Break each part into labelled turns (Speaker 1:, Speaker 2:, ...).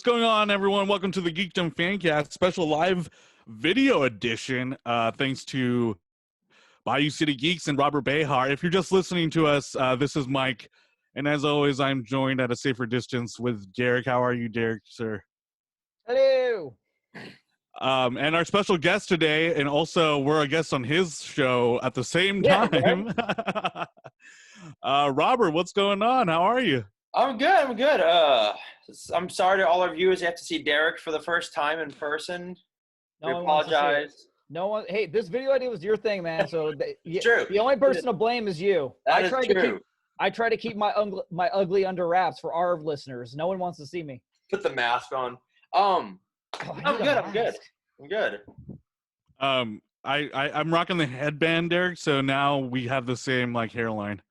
Speaker 1: What's going on, everyone? Welcome to the Geekdom Fancast special live video edition. Thanks to Bayou City Geeks and Robert Behar. If you're just listening to us, this is Mike. And as always, I'm joined at a safer distance with Derek. How are you, Derek, sir?
Speaker 2: Hello.
Speaker 1: And our special guest today, and also we're a guest on his show at the same time. Robert, what's going on? How are you?
Speaker 3: I'm good. I'm sorry to all our viewers. You have to see Derek for the first time in person. We apologize.
Speaker 2: No one. Hey, this video idea was your thing, man. So
Speaker 3: True.
Speaker 2: The only person to blame is you.
Speaker 3: That is true.
Speaker 2: I try to keep my ugly under wraps for our listeners. No one wants to see me.
Speaker 3: Put the mask on. I'm good.
Speaker 1: I'm rocking the headband, Derek. So now we have the same hairline.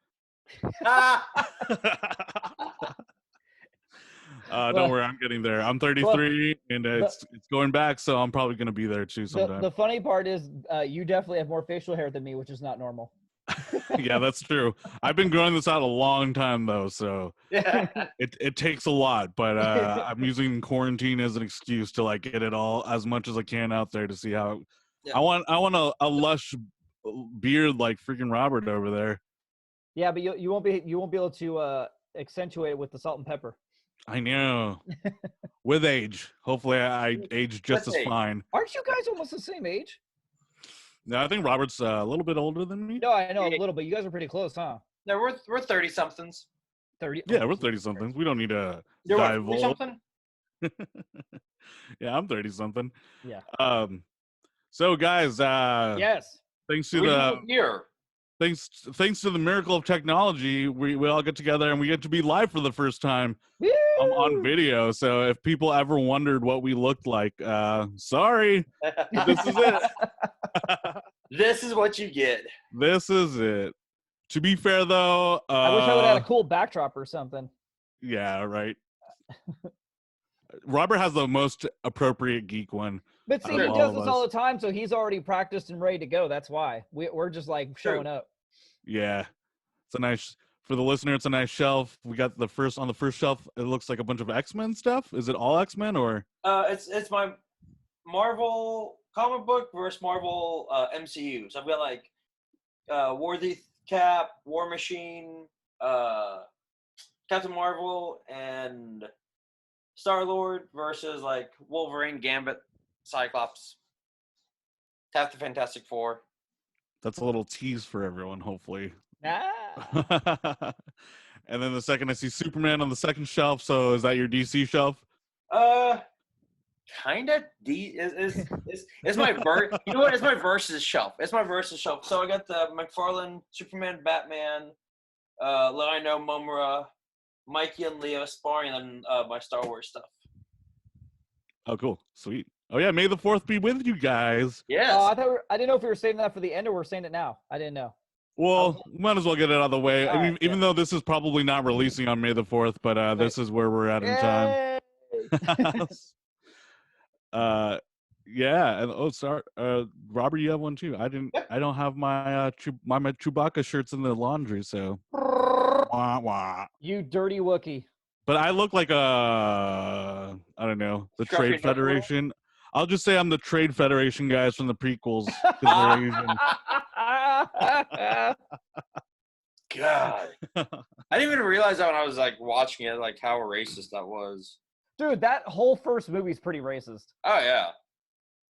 Speaker 1: Don't worry, I'm getting there. I'm 33, and it's going back, so I'm probably going to be there too sometime.
Speaker 2: The funny part is you definitely have more facial hair than me, which is not normal.
Speaker 1: Yeah, that's true. I've been growing this out a long time, though, so it takes a lot, but I'm using quarantine as an excuse to get it all as much as I can out there to see how I want a lush beard like freaking Robert over there.
Speaker 2: Yeah, but you won't be able to accentuate it with the salt and pepper.
Speaker 1: I know. With age. Hopefully I age just as fine.
Speaker 2: Aren't you guys almost the same age?
Speaker 1: No, I think Robert's a little bit older than me.
Speaker 2: No, I know a little, but you guys are pretty close, huh?
Speaker 3: No, we're 30-somethings.
Speaker 2: 30?
Speaker 1: Yeah, we're 30-somethings. We don't need to divulge.
Speaker 3: Something?
Speaker 1: Yeah, I'm 30-something.
Speaker 2: Yeah.
Speaker 1: So, guys,
Speaker 2: yes.
Speaker 1: Thanks to the miracle of technology, we all get together and we get to be live for the first time on video. So if people ever wondered what we looked like, sorry, this is it.
Speaker 3: This is what you get.
Speaker 1: This is it. To be fair, though,
Speaker 2: I wish I would have had a cool backdrop or something.
Speaker 1: Yeah, right. Robert has the most appropriate geek one.
Speaker 2: But see, he does this all the time, so he's already practiced and ready to go. That's why we're just showing up. Yeah,
Speaker 1: it's a nice for the listener. It's a nice shelf. We got on the first shelf. It looks like a bunch of X-Men stuff. Is it all X-Men or?
Speaker 3: It's my Marvel comic book versus Marvel MCU. So I've got Worthy Cap, War Machine, Captain Marvel, and Star-Lord versus Wolverine, Gambit, Cyclops, half the Fantastic Four.
Speaker 1: That's a little tease for everyone, hopefully.
Speaker 2: Ah.
Speaker 1: And then the second I see Superman on the second shelf. So is that your DC shelf?
Speaker 3: Kinda. It's my you know what? It's my versus shelf. So I got the McFarlane, Superman, Batman, Lino, Mumra, Mikey and Leo sparring, and my Star Wars stuff.
Speaker 1: Oh, cool. Sweet. Oh, yeah. May the 4th be with you guys.
Speaker 3: Yes.
Speaker 2: I didn't know if we were saying that for the end or we're saying it now. I didn't know.
Speaker 1: Well, might as well get it out of the way. I mean, even though this is probably not releasing on May the 4th, but this is where we're at in time. Yeah. And sorry, Robert, you have one too. I don't have my my Chewbacca shirts in the laundry, so. Wah, wah.
Speaker 2: You dirty Wookiee.
Speaker 1: But I look like I don't know, the Trade Federation. I'll just say I'm the Trade Federation guys from the prequels.
Speaker 3: God. I didn't even realize that when I was watching it, how racist that was.
Speaker 2: Dude, that whole first movie is pretty racist.
Speaker 3: Oh, yeah.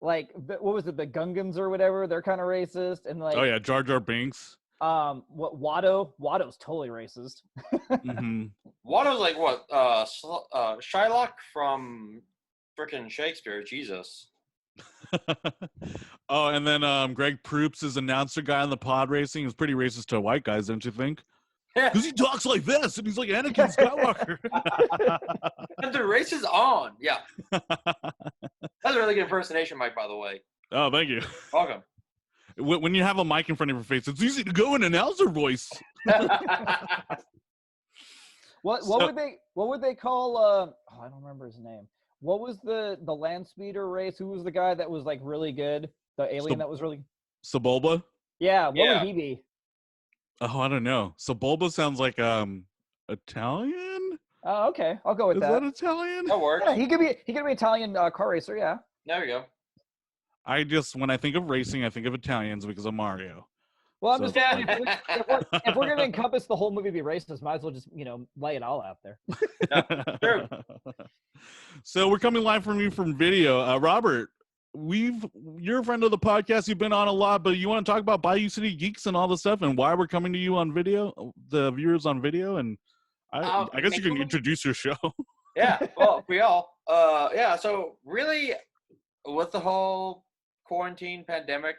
Speaker 2: What was it, the Gungans or whatever? They're kind of racist. And
Speaker 1: oh, yeah, Jar Jar Binks.
Speaker 2: What Watto's totally racist.
Speaker 1: Mm-hmm.
Speaker 3: Watto's what? Shylock from frickin' Shakespeare. Jesus.
Speaker 1: Oh, and then Greg Proops is announcer guy on the pod racing. Is pretty racist to white guys, don't you think? Because he talks like this, and he's like Anakin Skywalker.
Speaker 3: And the race is on. Yeah. That's a really good impersonation, Mike, by the way.
Speaker 1: Oh, thank you.
Speaker 3: Welcome.
Speaker 1: When you have a mic in front of your face, it's easy to go in announcer voice.
Speaker 2: What would they call I don't remember his name. What was the land speeder race? Who was the guy that was really good? The alien that was really
Speaker 1: Sebulba?
Speaker 2: Yeah, what would he be?
Speaker 1: Oh, I don't know. Sebulba sounds like Italian?
Speaker 2: Oh, okay. I'll go with
Speaker 1: Is that Italian?
Speaker 3: That works.
Speaker 2: Yeah, he could be Italian car racer. Yeah.
Speaker 3: There we go.
Speaker 1: When I think of racing, I think of Italians because of Mario.
Speaker 2: Well, I'm
Speaker 1: So
Speaker 2: just
Speaker 1: it's
Speaker 2: saying, if we're going to encompass the whole movie be racist, might as well just lay it all out there.
Speaker 3: True.
Speaker 1: So we're coming live from you from video. Robert, you're a friend of the podcast. You've been on a lot, but you want to talk about Bayou City Geeks and all the stuff and why we're coming to you on video, the viewers on video, and I guess you can introduce your show.
Speaker 3: Yeah, well, yeah. So really, with the whole quarantine pandemic,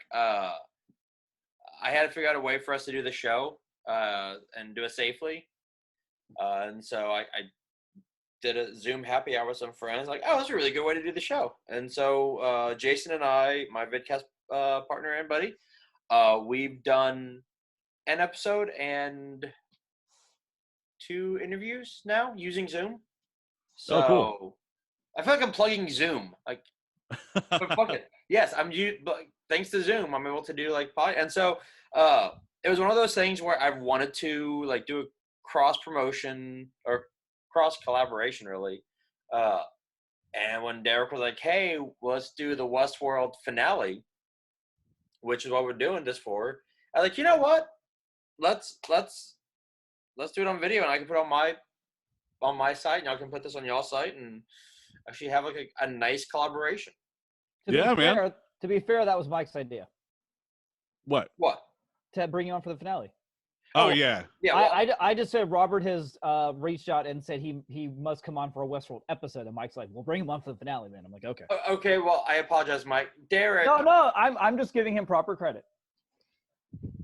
Speaker 3: I had to figure out a way for us to do the show and do it safely. And so I did a Zoom happy hour with some friends. Like, oh, that's a really good way to do the show. And so Jason and I, my vidcast partner and buddy, we've done an episode and 2 interviews now using Zoom. So
Speaker 1: cool.
Speaker 3: I feel like I'm plugging Zoom. Like, but fuck it. Yes, but thanks to Zoom, I'm able to do like pod. And so it was one of those things where I wanted to like do a cross promotion or cross collaboration, really. And when Derek was like, "Hey, let's do the Westworld finale," which is what we're doing this for, I was like, you know what? Let's do it on video, and I can put it on my site, and y'all can put this on y'all site, and actually have like a nice collaboration.
Speaker 2: To be fair, that was Mike's idea.
Speaker 1: What?
Speaker 2: To bring you on for the finale.
Speaker 1: Oh yeah.
Speaker 3: Yeah. Well,
Speaker 2: I just said Robert has reached out and said he must come on for a Westworld episode, and Mike's like, "We'll bring him on for the finale, man." I'm like, "Okay."
Speaker 3: Okay. Well, I apologize, Mike. Derek.
Speaker 2: No. I'm just giving him proper credit.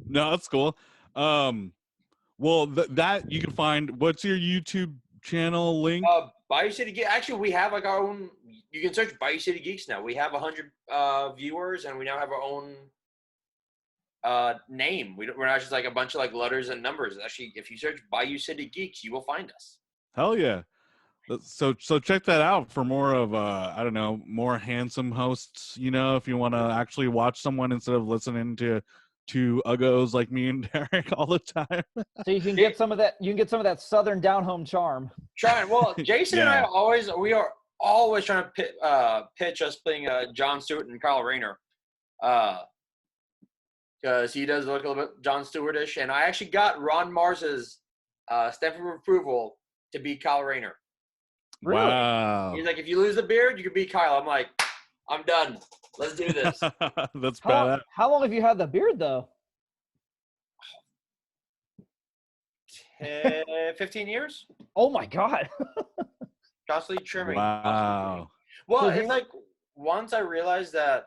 Speaker 1: No, that's cool. Well, that you can find. What's your YouTube channel link?
Speaker 3: Bayou City Geeks. Actually, we have like our own. You can search Bayou City Geeks now. We have 100 viewers, and we now have our own name. We're not just like a bunch of like letters and numbers. Actually, if you search Bayou City Geeks, you will find us.
Speaker 1: Hell yeah. So check that out for more of more handsome hosts, if you want to actually watch someone instead of listening to two uggos like me and Derek all the time.
Speaker 2: So you can get some of that southern down home charm.
Speaker 3: Trying. Well, Jason and I we are always trying to pitch us playing Jon Stewart and Kyle Rayner. Because he does look a little bit Jon Stewart-ish. And I actually got Ron Mars's stamp of approval to be Kyle Rayner.
Speaker 2: Really?
Speaker 1: Wow.
Speaker 3: He's like, if you lose the beard, you can be Kyle. I'm like, I'm done. Let's do this.
Speaker 1: That's badass.
Speaker 2: How long have you had the beard, though?
Speaker 3: 15 years.
Speaker 2: Oh, my God.
Speaker 3: Constantly trimming.
Speaker 1: Wow.
Speaker 3: Well, it's like once I realized that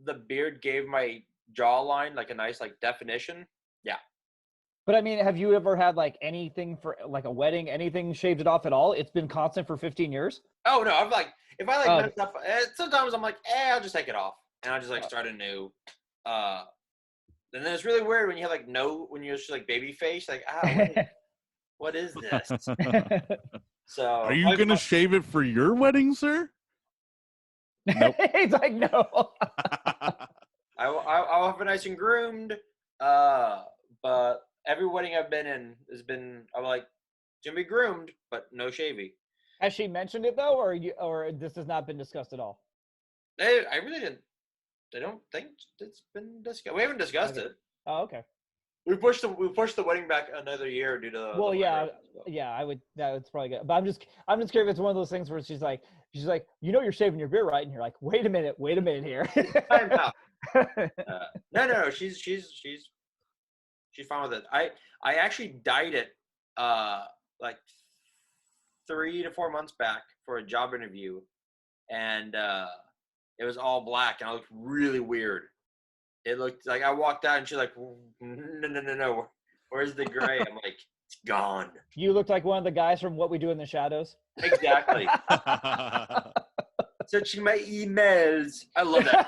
Speaker 3: the beard gave my jawline like a nice like definition. Yeah.
Speaker 2: But I mean, have you ever had like anything for like a wedding, anything shaved it off at all? It's been constant for 15 years?
Speaker 3: Oh no, I'm like, if I like mess up, sometimes I'm like, I'll just take it off and I'll just like start anew. And then it's really weird when you have like when you're just like baby face, like what is this? So
Speaker 1: are you gonna shave it for your wedding, sir? Nope.
Speaker 2: He's like, no.
Speaker 3: I'll have it nice and groomed. But every wedding I've been in I'm like, it's gonna be groomed, but no shavy.
Speaker 2: Has she mentioned it though, or this has not been discussed at all?
Speaker 3: I really didn't. I don't think it's been discussed. We haven't discussed it.
Speaker 2: Oh, okay.
Speaker 3: We pushed the wedding back another year due to.
Speaker 2: Well, yeah, I would. That's probably good. But I'm just curious if it's one of those things where she's like, you're shaving your beard, right? And you're like, wait a minute here.
Speaker 3: I'm out. No. She's fine with it. I actually dyed it like 3 to 4 months back for a job interview, and it was all black, and I looked really weird. It looked like I walked out, and she's like, "No, where's the gray?" I'm like, "It's gone."
Speaker 2: You looked like one of the guys from What We Do in the Shadows.
Speaker 3: Exactly. Searching my emails. I love that.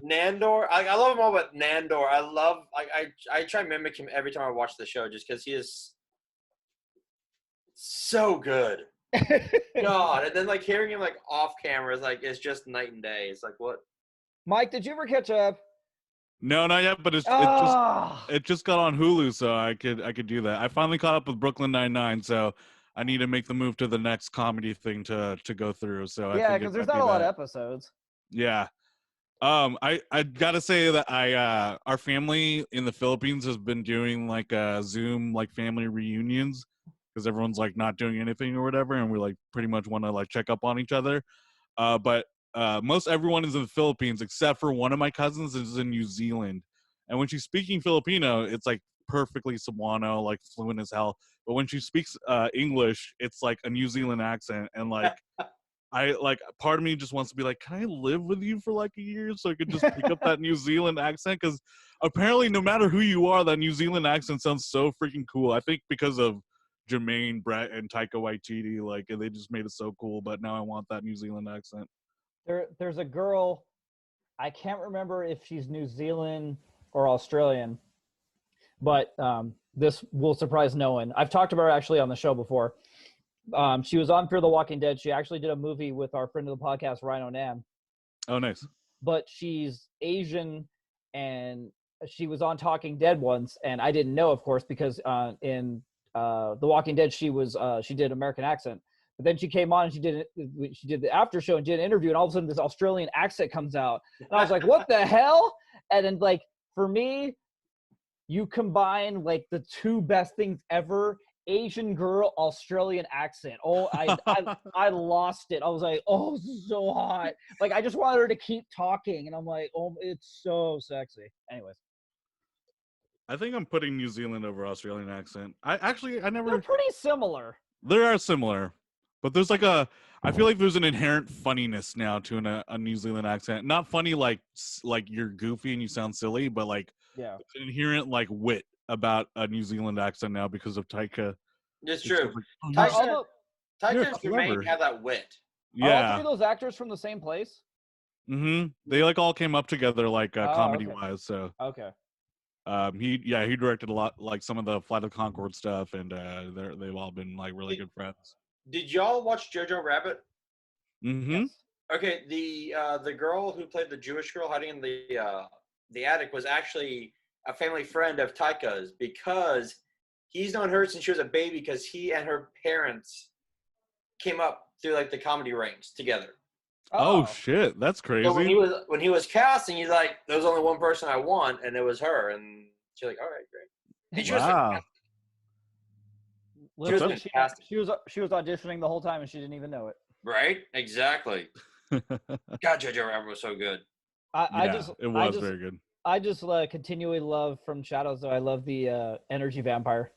Speaker 3: Nandor. I love him all, but Nandor. I try and mimic him every time I watch the show, just because he is so good. God, and then like hearing him like off camera is like it's just night and day. It's like what?
Speaker 2: Mike, did you ever catch up?
Speaker 1: No, not yet, but it just got on Hulu, so I could do that. I finally caught up with Brooklyn Nine-Nine, so I need to make the move to the next comedy thing to go through. So I think
Speaker 2: because there's not a lot of episodes.
Speaker 1: Yeah. I gotta say that our family in the Philippines has been doing like Zoom like family reunions because everyone's like not doing anything or whatever, and we like pretty much want to like check up on each other. But most everyone is in the Philippines except for one of my cousins is in New Zealand, and when she's speaking Filipino, it's like perfectly Cebuano, like fluent as hell. But when she speaks English, it's like a New Zealand accent, and like I like part of me just wants to be like, can I live with you for like a year so I could just pick up that New Zealand accent? Because apparently, no matter who you are, that New Zealand accent sounds so freaking cool. I think because of Jermaine, Brett, and Taika Waititi, like they just made it so cool. But now I want that New Zealand accent.
Speaker 2: There's a girl, I can't remember if she's New Zealand or Australian, but this will surprise no one. I've talked about her actually on the show before. She was on Fear the Walking Dead. She actually did a movie with our friend of the podcast, Rhino Nam.
Speaker 1: Oh, nice.
Speaker 2: But she's Asian, and she was on Talking Dead once, and I didn't know, of course, because in The Walking Dead she did American accent. But then she came on and she did the after show and did an interview, and all of a sudden this Australian accent comes out, and I was like, "What the hell?" And then like for me, you combine like the two best things ever. Asian girl, Australian accent. Oh, I lost it. I was like, oh, this is so hot. Like, I just wanted her to keep talking. And I'm like, oh, it's so sexy. Anyways.
Speaker 1: I think I'm putting New Zealand over Australian accent. I never.
Speaker 2: They're pretty similar.
Speaker 1: They are similar. But there's like I feel like there's an inherent funniness now to a New Zealand accent. Not funny like you're goofy and you sound silly, but like an inherent like wit about a New Zealand accent now because of Taika.
Speaker 3: It's true.
Speaker 1: Like,
Speaker 3: Taika and Jermaine have that wit.
Speaker 2: Yeah. Are all three of those actors from the same place?
Speaker 1: Mm-hmm. They like all came up together like comedy wise. So
Speaker 2: okay.
Speaker 1: He directed a lot like some of the Flight of Conchord stuff, and they've all been like really good friends.
Speaker 3: Did y'all watch Jojo Rabbit?
Speaker 1: Mm-hmm.
Speaker 2: Yes.
Speaker 3: Okay, the girl who played the Jewish girl hiding in the attic was actually a family friend of Taika's because he's known her since she was a baby because he and her parents came up through like the comedy ranks together.
Speaker 1: Oh shit, that's crazy.
Speaker 3: So when he was casting, he's like, there was only one person I want, and it was her, and she's like, all right, great. And she
Speaker 2: she was auditioning the whole time and she didn't even know it.
Speaker 3: Right? Exactly. God, Jojo Rabbit was so good.
Speaker 1: It was very good.
Speaker 2: I just continually love From Shadows, though. I love the energy vampire.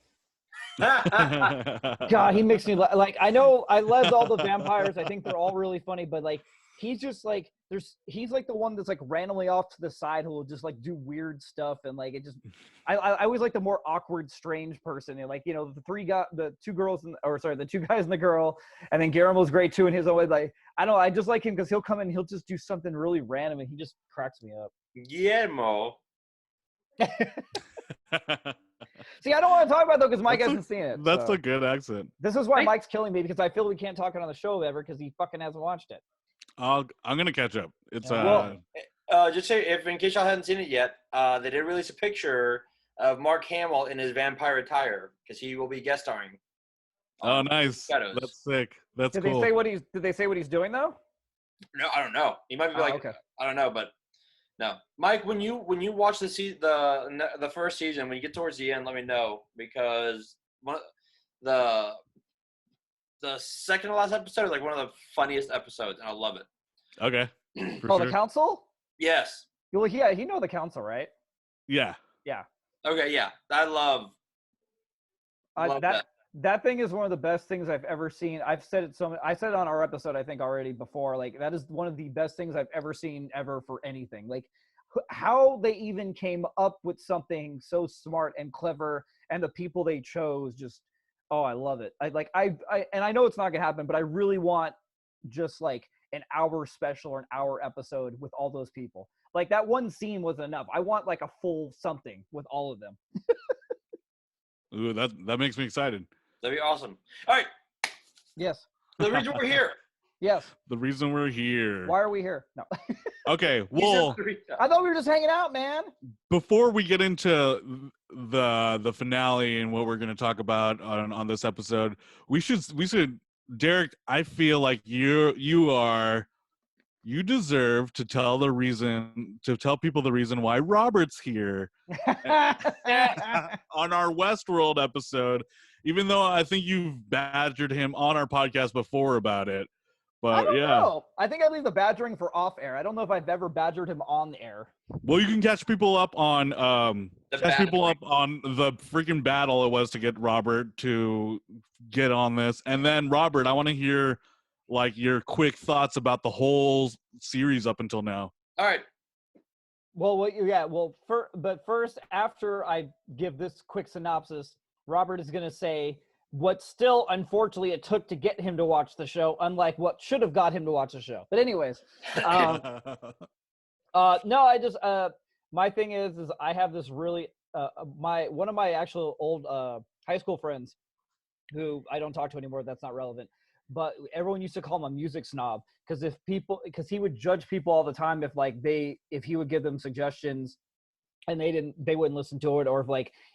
Speaker 2: God, he makes me like. I know I love all the vampires. I think they're all really funny, but like he's just like he's like the one that's like randomly off to the side who will just like do weird stuff and like it just. I always like the more awkward, strange person. And like the two guys and the girl, and then Guillermo's great too in his own way. Like I just like him because he'll come in, and he'll just do something really random, and he just cracks me up.
Speaker 3: Guillermo.
Speaker 2: See, I don't want to talk about it, though, because Mike hasn't seen it.
Speaker 1: That's a good accent.
Speaker 2: This is why Mike's killing me, because I feel we can't talk it on the show ever, because he fucking hasn't watched it.
Speaker 1: I'm going to catch up. It's
Speaker 3: just say, if in case y'all hadn't seen it yet, they did release a picture of Mark Hamill in his vampire attire, because he will be guest starring.
Speaker 1: Oh, nice.
Speaker 3: Shadows.
Speaker 1: That's sick. That's
Speaker 2: cool. Did they say what he's doing, though?
Speaker 3: No, I don't know. He might be okay. I don't know, but no, Mike. When you watch the first season, when you get towards the end, let me know because the second to last episode is like one of the funniest episodes, and I love it.
Speaker 1: Okay.
Speaker 2: The council?
Speaker 3: Yes.
Speaker 2: Well, yeah, you know the council, right?
Speaker 1: Yeah.
Speaker 2: Yeah.
Speaker 3: Okay. Yeah, I love that.
Speaker 2: That thing is one of the best things I've ever seen. I've said it I said it on our episode, I think already before, like that is one of the best things I've ever seen ever for anything. Like how they even came up with something so smart and clever and the people they chose just, oh, I love it. And I know it's not going to happen, but I really want just like an hour special or an hour episode with all those people. Like that one scene was enough. I want like a full something with all of them.
Speaker 1: Ooh, that makes me excited.
Speaker 3: That'd be awesome. All right.
Speaker 2: Yes.
Speaker 3: The reason we're here.
Speaker 2: Yes.
Speaker 1: The reason we're here.
Speaker 2: Why are we here? No.
Speaker 1: Okay, well,
Speaker 2: I thought we were just hanging out, man.
Speaker 1: Before we get into the finale and what we're going to talk about on this episode, we should Derek, I feel like you deserve to tell people the reason why Robert's here on our Westworld episode, even though I think you've badgered him on our podcast before about it. But
Speaker 2: I don't know. I think I leave the badgering for off air. I don't know if I've ever badgered him on the air.
Speaker 1: Well, you can catch people up on the freaking battle it was to get Robert to get on this. And then Robert, I want to hear like your quick thoughts about the whole series up until now.
Speaker 3: All right.
Speaker 2: Well, first, after I give this quick synopsis, Robert is going to say what still, unfortunately, it took to get him to watch the show, unlike what should have got him to watch the show. But anyways, my thing is I have this really, one of my actual old high school friends who I don't talk to anymore, that's not relevant, but everyone used to call him a music snob because he would judge people all the time if he would give them suggestions and they wouldn't listen to it, or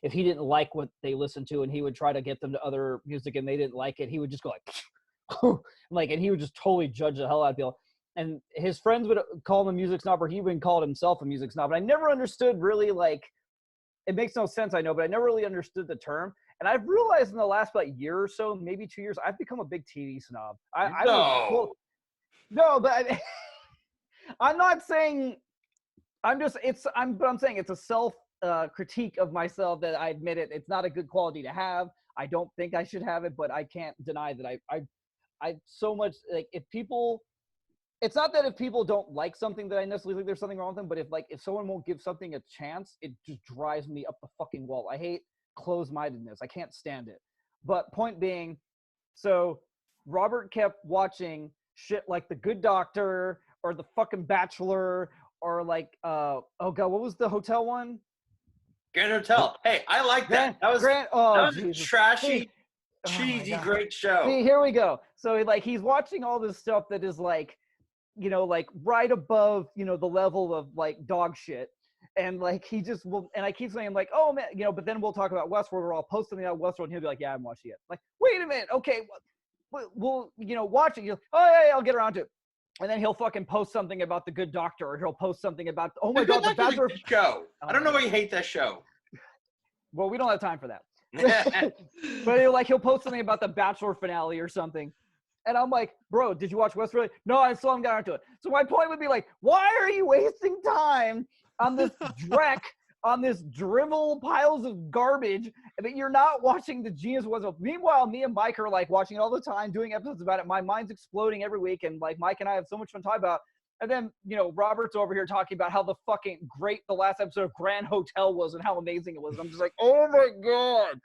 Speaker 2: if he didn't like what they listened to and he would try to get them to other music and they didn't like it, he would just go and he would just totally judge the hell out of people. And his friends would call him a music snob, or he even called himself a music snob. And I never understood really, it makes no sense, I know, but I never really understood the term. And I've realized in the last year or so, maybe 2 years, I've become a big TV snob. I'm not saying. I'm saying it's a self critique of myself that I admit it. It's not a good quality to have. I don't think I should have it, but I can't deny that I so much if people. It's not that if people don't like something that I necessarily think there's something wrong with them, but if someone won't give something a chance, it just drives me up the fucking wall. I hate closed-mindedness. I can't stand it. But point being, so Robert kept watching shit like The Good Doctor or The fucking Bachelor or oh god, what was the hotel one?
Speaker 3: Grand Hotel. Hey, I like that. That was a trashy, cheesy, great show.
Speaker 2: See, here we go. So he's watching all this stuff that is right above, the level of dog shit. And he just will, and I keep saying oh man, but then we'll talk about Westworld, or I'll post something about Westworld and he'll be like, yeah, I haven't watched it yet. Wait a minute, okay, we'll watch it. Oh yeah, I'll get around to it. And then he'll fucking post something about The Good Doctor, or he'll post something about, oh my god, the Bachelor
Speaker 3: show. I don't know why you hate that show.
Speaker 2: Well, we don't have time for that. But he'll post something about the Bachelor finale or something. And I'm like, bro, did you watch Westworld? No, I still haven't got into it. So my point would be why are you wasting time on this dreck, on this drivel piles of garbage, that you're not watching the genius was? Meanwhile, me and Mike are watching it all the time, doing episodes about it. My mind's exploding every week, and Mike and I have so much fun talking about it. And then, Robert's over here talking about how the fucking great the last episode of Grand Hotel was and how amazing it was. And I'm just oh my god.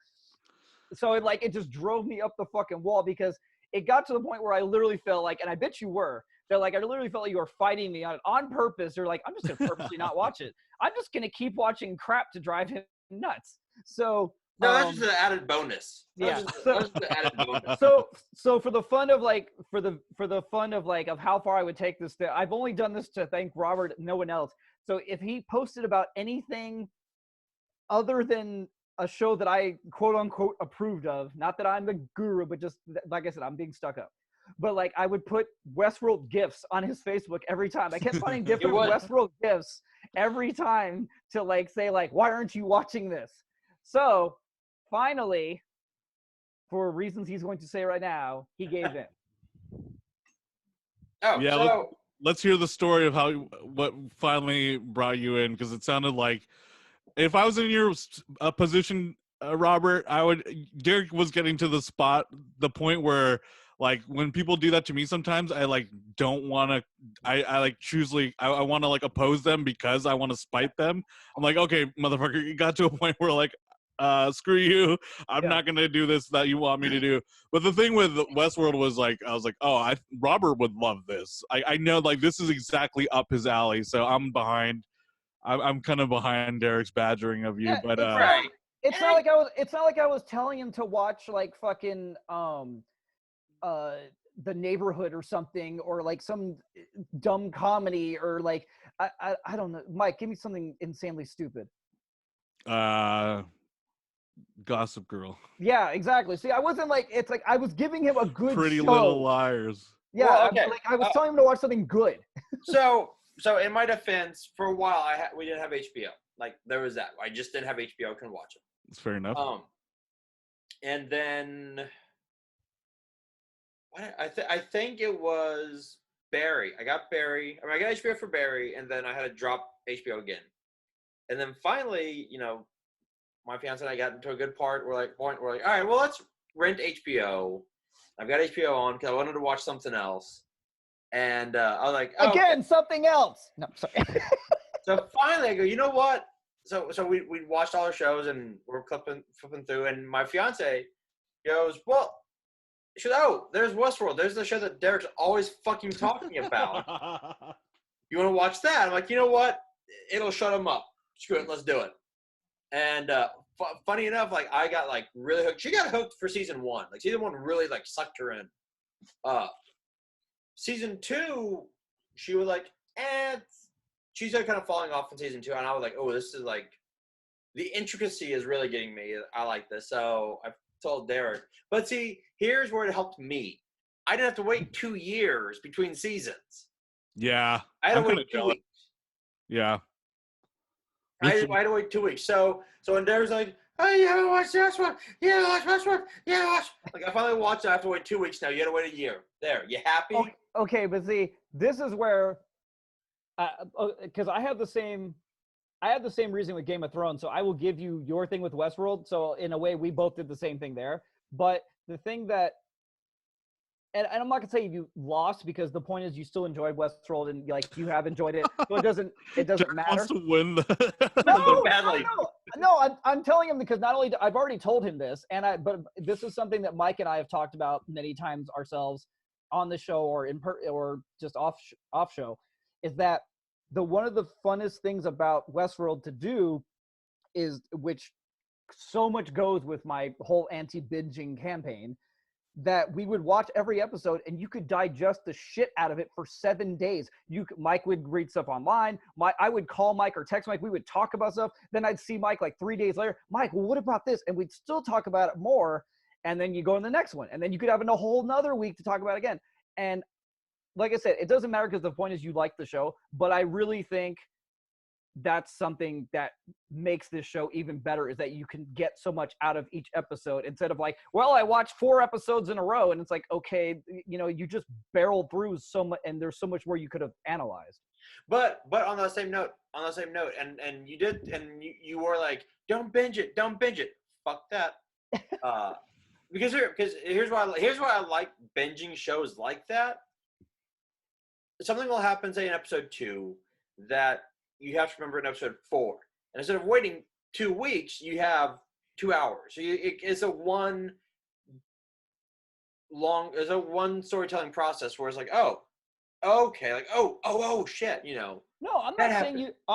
Speaker 2: So it just drove me up the fucking wall, because it got to the point where I literally felt and I bet you were, that I literally felt you were fighting me on it on purpose. You're I'm just gonna purposely not watch it. I'm just gonna keep watching crap to drive him nuts. So
Speaker 3: no, that's just an added bonus.
Speaker 2: Yeah.
Speaker 3: That's just an added bonus.
Speaker 2: So for the fun of of how far I would take this, I've only done this to thank Robert, no one else. So if he posted about anything other than a show that I quote unquote approved of, not that I'm the guru, but just like I said, I'm being stuck up. But I would put Westworld gifs on his Facebook every time. I kept finding different Westworld gifs every time to say why aren't you watching this? So finally, for reasons he's going to say right now, he gave in.
Speaker 3: Oh yeah. So
Speaker 1: let's hear the story of what finally brought you in, because it sounded like, if I was in your position, Robert, Derek was getting to the point where when people do that to me sometimes, I don't want to, I want to oppose them because I want to spite them. I'm okay, motherfucker, you got to a point where screw you, I'm not going to do this that you want me to do. But the thing with Westworld was I was Robert would love this. I know this is exactly up his alley, so I'm kind of behind Derek's badgering of you,
Speaker 2: yeah,
Speaker 1: but
Speaker 2: it's not like I was telling him to watch fucking The Neighborhood or something, or like some dumb comedy, or like I don't know. Mike, give me something insanely stupid.
Speaker 1: Gossip Girl.
Speaker 2: Yeah, exactly. See, I wasn't like, it's like I was giving him a good
Speaker 1: Pretty
Speaker 2: show.
Speaker 1: Little Liars.
Speaker 2: Yeah,
Speaker 3: Well, okay.
Speaker 2: I was telling him to watch something good.
Speaker 3: So in my defense, for a while we didn't have HBO. Like there was that. I just didn't have HBO. Couldn't watch it.
Speaker 1: It's fair enough.
Speaker 3: And then I think it was Barry. I got Barry. I got HBO for Barry, and then I had to drop HBO again. And then finally, my fiance and I got into a good point. We're like, all right, well, let's rent HBO. I've got HBO on because I wanted to watch something else. And I was like,
Speaker 2: something else. No, sorry.
Speaker 3: So finally, I go, you know what? So we watched all our shows, and we're flipping through, and my fiance goes, well, she goes, oh, there's Westworld. There's the show that Derek's always fucking talking about. You want to watch that? I'm like, you know what? It'll shut him up. Screw it. Let's do it. And funny enough, like I got like really hooked. She got hooked for season 1. Like season 1 really like sucked her in. Season 2, she was like, she started kind of falling off in season 2, and I was like, oh, this is like, the intricacy is really getting me. I like this. So I told Derek. But see, here's where it helped me. I didn't have to wait 2 years between seasons.
Speaker 1: Yeah.
Speaker 3: I had to wait 2 weeks.
Speaker 1: Yeah.
Speaker 3: I had to wait 2 weeks. So when Derek's like, oh, you haven't watched this one? Yeah, watch this one. Yeah, watch. Like, I finally watched it. I have to wait 2 weeks now. You had to wait a year. There. You happy?
Speaker 2: Okay, but see, this is where, because I have the same reason with Game of Thrones. So I will give you your thing with Westworld. So in a way, we both did the same thing there. But the thing that, and I'm not gonna say you lost, because the point is you still enjoyed Westworld, and like you have enjoyed it. So it doesn't
Speaker 1: Jack
Speaker 2: matter.
Speaker 1: wants to win
Speaker 2: No, I'm telling him, because not only I've already told him this, but this is something that Mike and I have talked about many times ourselves on the show or or just off show, is that one of the funnest things about Westworld to do is, which so much goes with my whole anti-binging campaign, that we would watch every episode and you could digest the shit out of it for 7 days. Mike would read stuff online. I would call Mike or text Mike. We would talk about stuff. Then I'd see Mike like 3 days later. Mike, well, what about this? And we'd still talk about it more. And then you go in the next one. And then you could have a whole nother week to talk about it again. And like I said, it doesn't matter, because the point is you like the show. But I really think that's something that makes this show even better, is that you can get so much out of each episode, instead of like, well, I watched 4 episodes in a row, and it's like, okay, you just barreled through so much, and there's so much more you could have analyzed.
Speaker 3: But on the same note, and you did, and you were like, don't binge it. Fuck that. Because here's why I like binging shows like that. Something will happen, say in episode 2, that you have to remember in episode 4. And instead of waiting 2 weeks, you have 2 hours. So it's a one storytelling process where it's like, oh, okay, like oh shit,
Speaker 2: No, I'm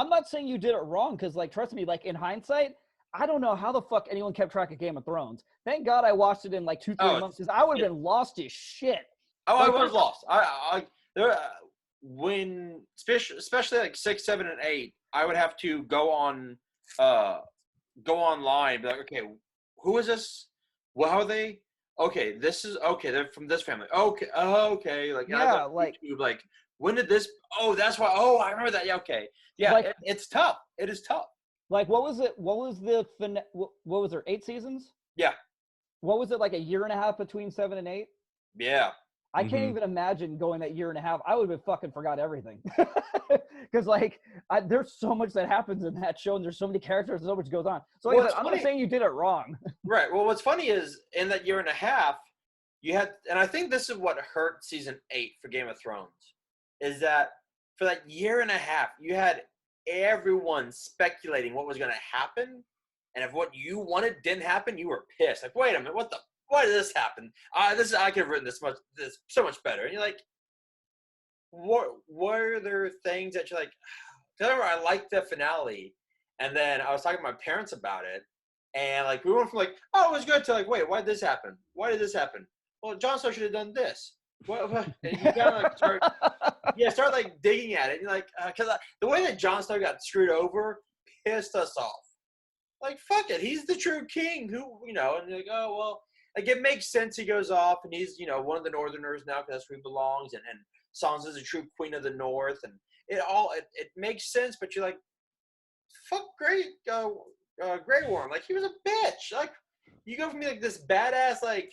Speaker 2: not saying you did it wrong, because like, trust me, like in hindsight, I don't know how the fuck anyone kept track of Game of Thrones. Thank God I watched it in like 2-3 months, because I would have been lost as shit.
Speaker 3: Oh, I was lost. When especially like 6, 7, and 8, I would have to go online and be like, okay, who is this? Well, how are they? Okay, they're from this family. Okay, like,
Speaker 2: yeah, like
Speaker 3: YouTube, like, when did this? Oh, that's why. Oh, I remember that. Yeah, okay, yeah, like, it's tough. It is tough.
Speaker 2: Like, what was it? What was what was there? 8 seasons?
Speaker 3: Yeah.
Speaker 2: What was it, like a year and a half between 7 and 8?
Speaker 3: Yeah.
Speaker 2: I can't even imagine going that year and a half. I would have fucking forgot everything. Because, like, there's so much that happens in that show, and there's so many characters, and so much goes on. So, like, I'm not saying you did it wrong.
Speaker 3: Right. Well, what's funny is, in that year and a half, you had, and I think this is what hurt season 8 for Game of Thrones, is that for that year and a half, you had everyone speculating what was going to happen, and if what you wanted didn't happen, you were pissed. Like, wait a minute, why did this happen? I could have written this so much better. And you're like, what are there things that you're like? Because I liked the finale, and then I was talking to my parents about it, and like we went from like, oh, it was good, to like, wait, why did this happen? Why did this happen? Well, Jon Snow should have done this. What? And you kind of like start like digging at it. And you're like, because the way that Jon Snow got screwed over pissed us off. Like, fuck it, he's the true king. Who, and you're like, oh well, like it makes sense. He goes off, and he's one of the Northerners now because that's where he belongs. And Sansa's the true queen of the North, and it makes sense. But you're like, fuck, Grey Worm. Like he was a bitch. Like you go from like this badass like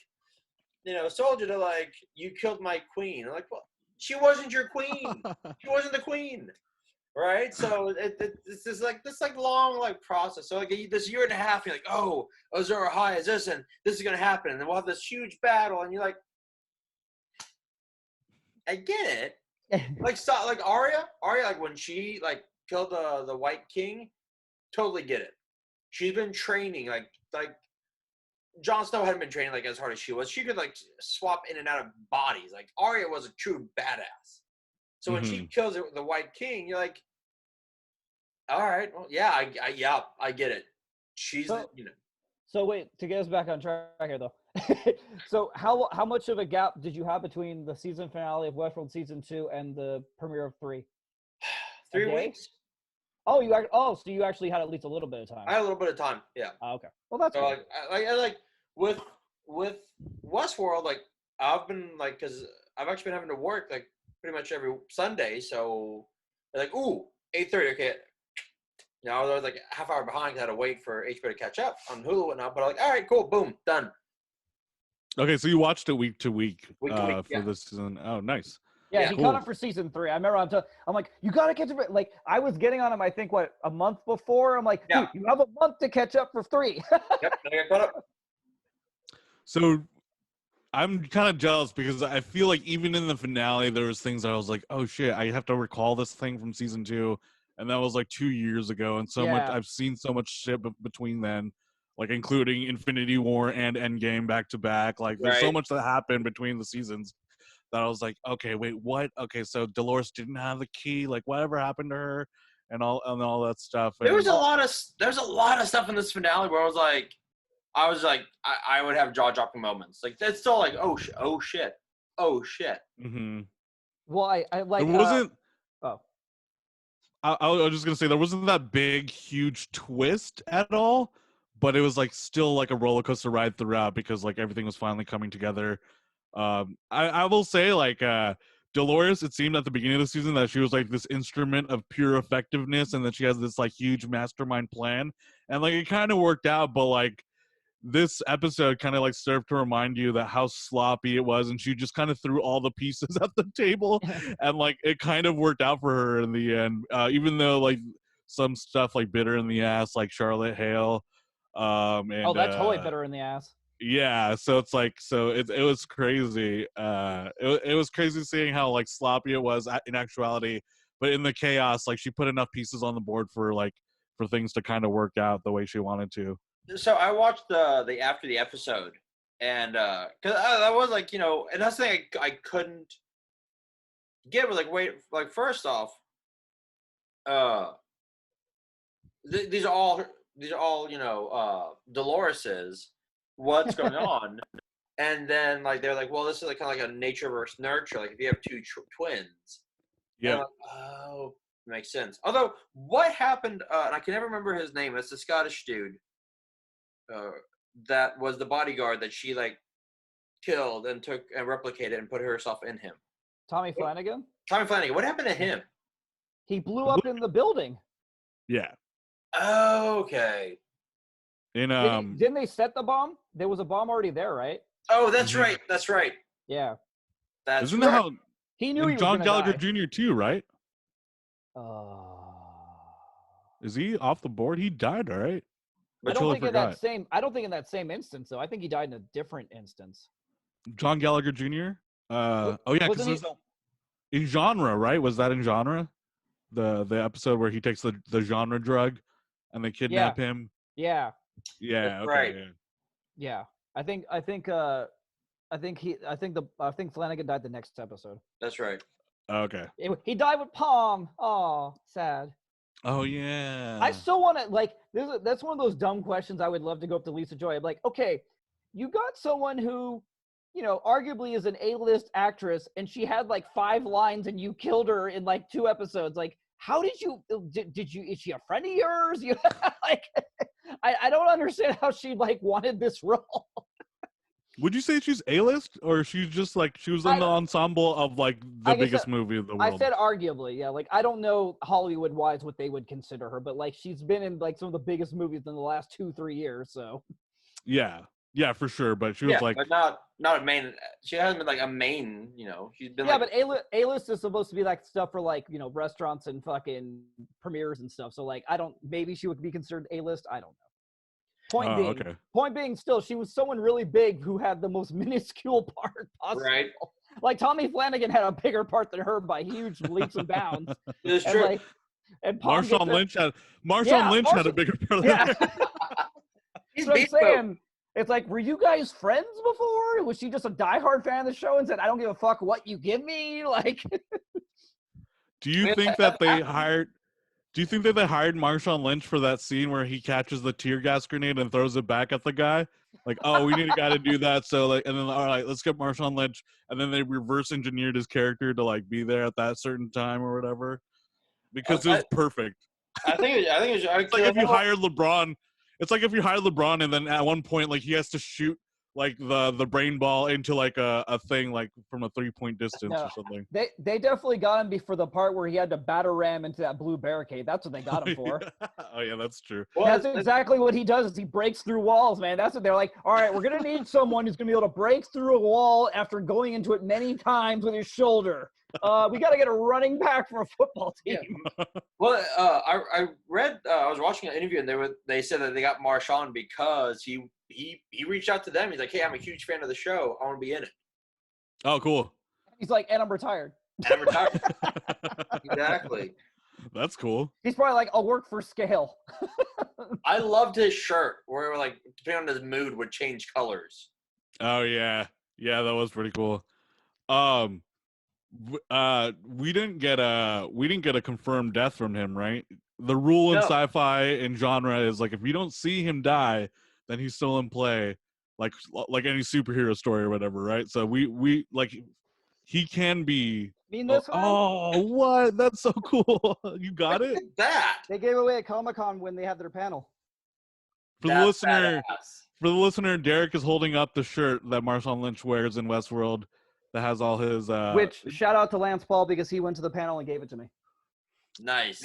Speaker 3: soldier to like you killed my queen. I'm like, well, she wasn't your queen. She wasn't the queen. Right, so it's this long like process. So like this year and a half, you're like, oh, Azor Ahai is this, and this is gonna happen, and then we'll have this huge battle, and you're like, I get it. like Arya, like when she like killed the White King, totally get it. She's been training like Jon Snow hadn't been training like as hard as she was. She could like swap in and out of bodies. Like Arya was a true badass. So when she kills the White King, you're like, all right, well, yeah, I get it. She's,
Speaker 2: So wait, to get us back on track here, though. So how much of a gap did you have between the season finale of Westworld Season 2 and the premiere of 3?
Speaker 3: 3 weeks.
Speaker 2: Oh, so you actually had at least a little bit of time.
Speaker 3: I had a little bit of time, yeah.
Speaker 2: Okay. Well, that's
Speaker 3: so
Speaker 2: good.
Speaker 3: like with Westworld, like I've been like, because I've actually been having to work like pretty much every Sunday, so like 8:30, okay. I was like a half hour behind because I had to wait for HBO to catch up on Hulu and now. But I'm like, all right, cool, boom, done.
Speaker 1: Okay, so you watched it week to week
Speaker 3: for
Speaker 1: this season. Oh, nice.
Speaker 2: Yeah, he caught up for season 3. I remember I'm like, you got to catch up. Like, I was getting on him, I think, a month before. I'm like, dude, you have a month to catch up for 3.
Speaker 3: Yep, I got caught up.
Speaker 1: So I'm kind of jealous because I feel like even in the finale, there was things that I was like, oh, shit, I have to recall this thing from season 2. And that was like 2 years ago. And so much, I've seen so much shit between then, like including Infinity War and Endgame back to back. Like there's so much that happened between the seasons that I was like, okay, wait, what? Okay, so Dolores didn't have the key. Like whatever happened to her and all that stuff. And
Speaker 3: there's a lot of stuff in this finale where I was like, I would have jaw dropping moments. Like that's still like, oh shit.
Speaker 1: Mm-hmm.
Speaker 2: Well, I like.
Speaker 1: It wasn't. I was just gonna say there wasn't that big, huge twist at all, but it was like still like a roller coaster ride throughout because like everything was finally coming together. I will say like Dolores, it seemed at the beginning of the season that she was like this instrument of pure effectiveness, and that she has this like huge mastermind plan, and like it kind of worked out, but like this episode kind of like served to remind you that how sloppy it was, and she just kind of threw all the pieces at the table and like it kind of worked out for her in the end, even though like some stuff like bit her in the ass, like Charlotte Hale, and
Speaker 2: that's totally bit her in the ass.
Speaker 1: Yeah, so it's like, so it was crazy. It was crazy seeing how like sloppy it was in actuality, but in the chaos, like she put enough pieces on the board for things to kind of work out the way she wanted to.
Speaker 3: So I watched the after the episode, and because I was like, and that's the thing I couldn't get was like, wait, like first off, these are all Dolores's. What's going on? And then like they're like, well, this is like kind of like a nature versus nurture. Like if you have two twins,
Speaker 1: yeah,
Speaker 3: like, oh, makes sense. Although what happened, and I can never remember his name. It's the Scottish dude. That was the bodyguard that she like killed and took and replicated and put herself in him.
Speaker 2: Tommy Flanagan?
Speaker 3: Tommy Flanagan. What happened to him?
Speaker 2: He blew up in the building.
Speaker 1: Yeah.
Speaker 3: Okay.
Speaker 2: Didn't they set the bomb? There was a bomb already there, right?
Speaker 3: Oh, that's right. That's right.
Speaker 2: Yeah.
Speaker 3: That's
Speaker 1: Isn't
Speaker 3: right.
Speaker 1: that how
Speaker 2: he knew he was
Speaker 1: John Gallagher
Speaker 2: die.
Speaker 1: Jr. too, right? Is he off the board? He died, all right?
Speaker 2: I don't think in that same instance, though. I think he died in a different instance.
Speaker 1: John Gallagher Jr. Oh yeah, because in genre, right? Was that in genre? The episode where he takes the genre drug and they kidnap him.
Speaker 2: Yeah.
Speaker 1: Yeah. Okay,
Speaker 3: right.
Speaker 2: Yeah. I think Flanagan died the next episode.
Speaker 3: That's right.
Speaker 1: Okay.
Speaker 2: He died with Pong. Oh, sad.
Speaker 1: Oh yeah.
Speaker 2: I still want to that's one of those dumb questions I would love to go up to Lisa Joy. I'm like, okay, you got someone who arguably is an A-list actress, and she had like 5 lines, and you killed her in like 2 episodes. Like, how did you? Is she a friend of yours? Like, I don't understand how she like wanted this role.
Speaker 1: Would you say she's A-list, or she's just like she was in the ensemble of like the biggest movie of the world?
Speaker 2: I said arguably, yeah. Like, I don't know Hollywood-wise what they would consider her, but like she's been in like some of the biggest movies in the last 2-3 years. So
Speaker 1: yeah, for sure. But she was like,
Speaker 3: but not a main. She hasn't been like a main. She's been
Speaker 2: but A-list is supposed to be like stuff for like restaurants and fucking premieres and stuff. So like maybe she would be considered A-list. I don't know. Point being, still, she was someone really big who had the most minuscule part possible. Right. Like, Tommy Flanagan had a bigger part than her by huge leaps and bounds.
Speaker 3: It's true.
Speaker 2: Like, and
Speaker 1: Marshawn Lynch had a bigger part than her.
Speaker 2: That's what I'm saying. It's like, were you guys friends before? Was she just a diehard fan of the show and said, I don't give a fuck what you give me? Like,
Speaker 1: do you think that they hired Marshawn Lynch for that scene where he catches the tear gas grenade and throws it back at the guy? Like, oh, we need a guy to do that. So like, and then all right, let's get Marshawn Lynch, and then they reverse engineered his character to like be there at that certain time or whatever, because it was perfect.
Speaker 3: I think
Speaker 1: it's like if you hired LeBron. It's like if you hire LeBron and then at one point like he has to shoot like the brain ball into like a thing like from a 3-point distance or something.
Speaker 2: They definitely got him for the part where he had to batter ram into that blue barricade. That's what they got him for.
Speaker 1: Oh yeah, that's true.
Speaker 2: Well, that's exactly what he does. Is he breaks through walls, man. That's what they're like. All right, we're gonna need someone who's gonna be able to break through a wall after going into it many times with his shoulder. We got to get a running back for a football team.
Speaker 3: Yeah. Well, I read. I was watching an interview, and they said that they got Marshawn because he reached out to them. He's like, "Hey, I'm a huge fan of the show. I want to be in it."
Speaker 1: Oh, cool.
Speaker 2: He's like, "And I'm retired."
Speaker 3: Exactly.
Speaker 1: That's cool.
Speaker 2: He's probably like, "I'll work for scale."
Speaker 3: I loved his shirt, where like depending on his mood, would change colors.
Speaker 1: Oh yeah, that was pretty cool. We didn't get a confirmed death from him, right? The rule in sci-fi and genre is like if you don't see him die, then he's still in play, like any superhero story or whatever, right? So we like he can be. Oh, what? That's so cool! You got it.
Speaker 3: That
Speaker 2: they gave away at Comic-Con when they had their panel.
Speaker 1: For the listener, Derek is holding up the shirt that Marshawn Lynch wears in Westworld. That has all his
Speaker 2: which shout out to Lance Paul because he went to the panel and gave it to me.
Speaker 3: Nice.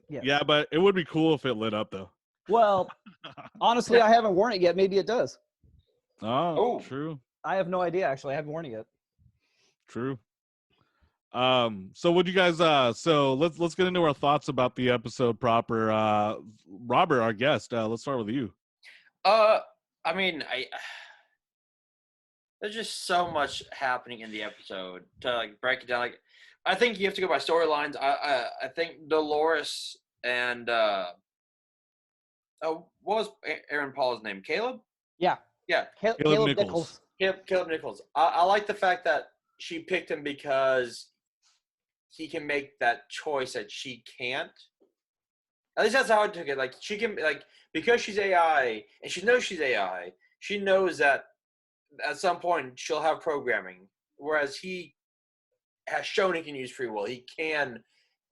Speaker 1: Yeah, but it would be cool if it lit up though.
Speaker 2: Well, honestly, I haven't worn it yet. Maybe it does.
Speaker 1: Oh, true.
Speaker 2: I have no idea actually. I haven't worn it yet.
Speaker 1: True. So what do you guys so let's get into our thoughts about the episode proper. Robert, our guest, let's start with you.
Speaker 3: I mean, there's just so much happening in the episode to like break it down. Like, I think you have to go by storylines. I think Dolores and what was Aaron Paul's name? Caleb?
Speaker 2: Yeah.
Speaker 1: Caleb Nichols.
Speaker 3: Caleb Nichols. I like the fact that she picked him because he can make that choice that she can't. At least that's how I took it. Like, she can, like, because she's AI and she knows she's AI, she knows that at some point she'll have programming, whereas he has shown he can use free will. He can,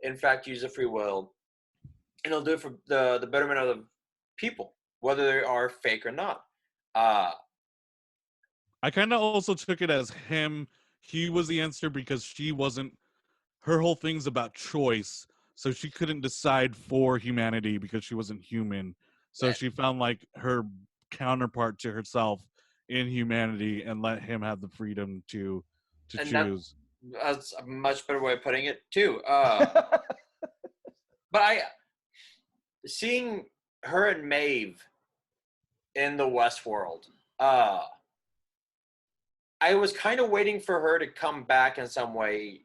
Speaker 3: in fact, use the free will, and he'll do it for the betterment of the people, whether they are fake or not.
Speaker 1: I kind of also took it as he was the answer because she wasn't, her whole thing's about choice, so she couldn't decide for humanity because she wasn't human. So she found like her counterpart to herself in humanity and let him have the freedom to choose.
Speaker 3: That's a much better way of putting it too. But seeing her and Maeve in the Westworld, I was kind of waiting for her to come back in some way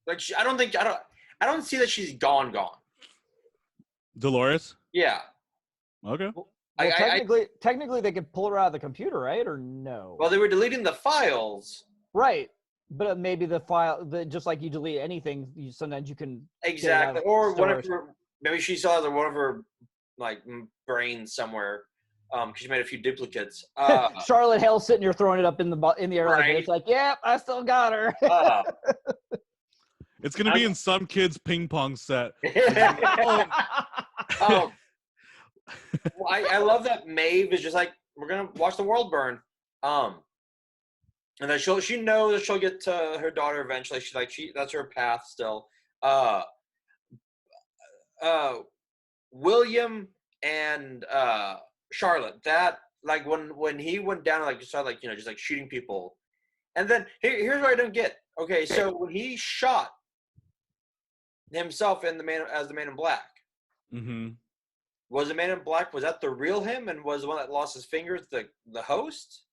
Speaker 3: like I don't see that she's gone.
Speaker 1: Dolores?
Speaker 3: Yeah.
Speaker 1: Okay.
Speaker 2: Well, technically, they could pull her out of the computer, right? Or no?
Speaker 3: Well, they were deleting the files.
Speaker 2: Right. But maybe the file, just like you delete anything, sometimes you can.
Speaker 3: Exactly. Or whatever. Maybe she saw one of her like brains somewhere. because she made a few duplicates.
Speaker 2: Charlotte Hale sitting here throwing it up in the air like
Speaker 3: Right.
Speaker 2: it's like, yep, I still got her.
Speaker 1: It's gonna be in some kid's ping pong set.
Speaker 3: Well, I love that Maeve is just like, we're gonna watch the world burn. And then she knows that she'll get to her daughter eventually. That's her path still. William and Charlotte, that like when he went down and like started like just like shooting people, and then here's what I don't get. Okay, so when he shot himself as the Man in Black, was the Man in Black, was that the real him, and was the one that lost his fingers the host?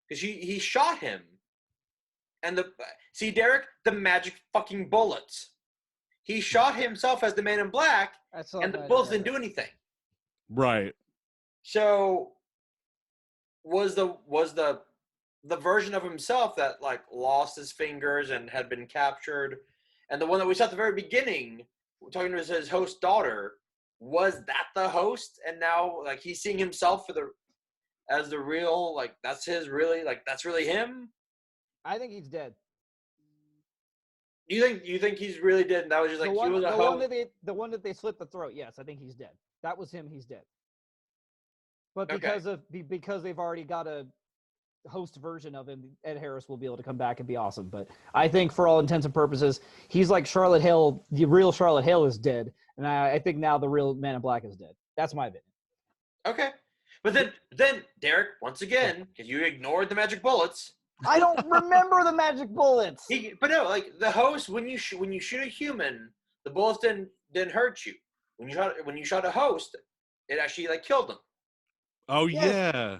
Speaker 3: Because he shot him, and see Derek, the magic fucking bullets. He shot himself as the Man in Black, and the bullets didn't do anything.
Speaker 1: Right.
Speaker 3: So was the version of himself that like lost his fingers and had been captured, and the one that we saw at the very beginning, talking to his host daughter, was that the host? And now like he's seeing himself as the real, like that's really him?
Speaker 2: I think he's dead.
Speaker 3: You think he's really dead? And that was just like he was a host.
Speaker 2: The one that they slit the throat. Yes, I think he's dead. That was him. He's dead. But because they've already got a host version of him, Ed Harris will be able to come back and be awesome. But I think for all intents and purposes, he's like Charlotte Hale. The real Charlotte Hale is dead, and I think now the real Man in Black is dead. That's my opinion.
Speaker 3: Okay, but then Derek, once again, because you ignored the magic bullets.
Speaker 2: I don't remember the magic bullets.
Speaker 3: But no, like the host, when you shoot a human, the bullets didn't hurt you. When you shot a host, it actually like killed them.
Speaker 1: Oh yeah.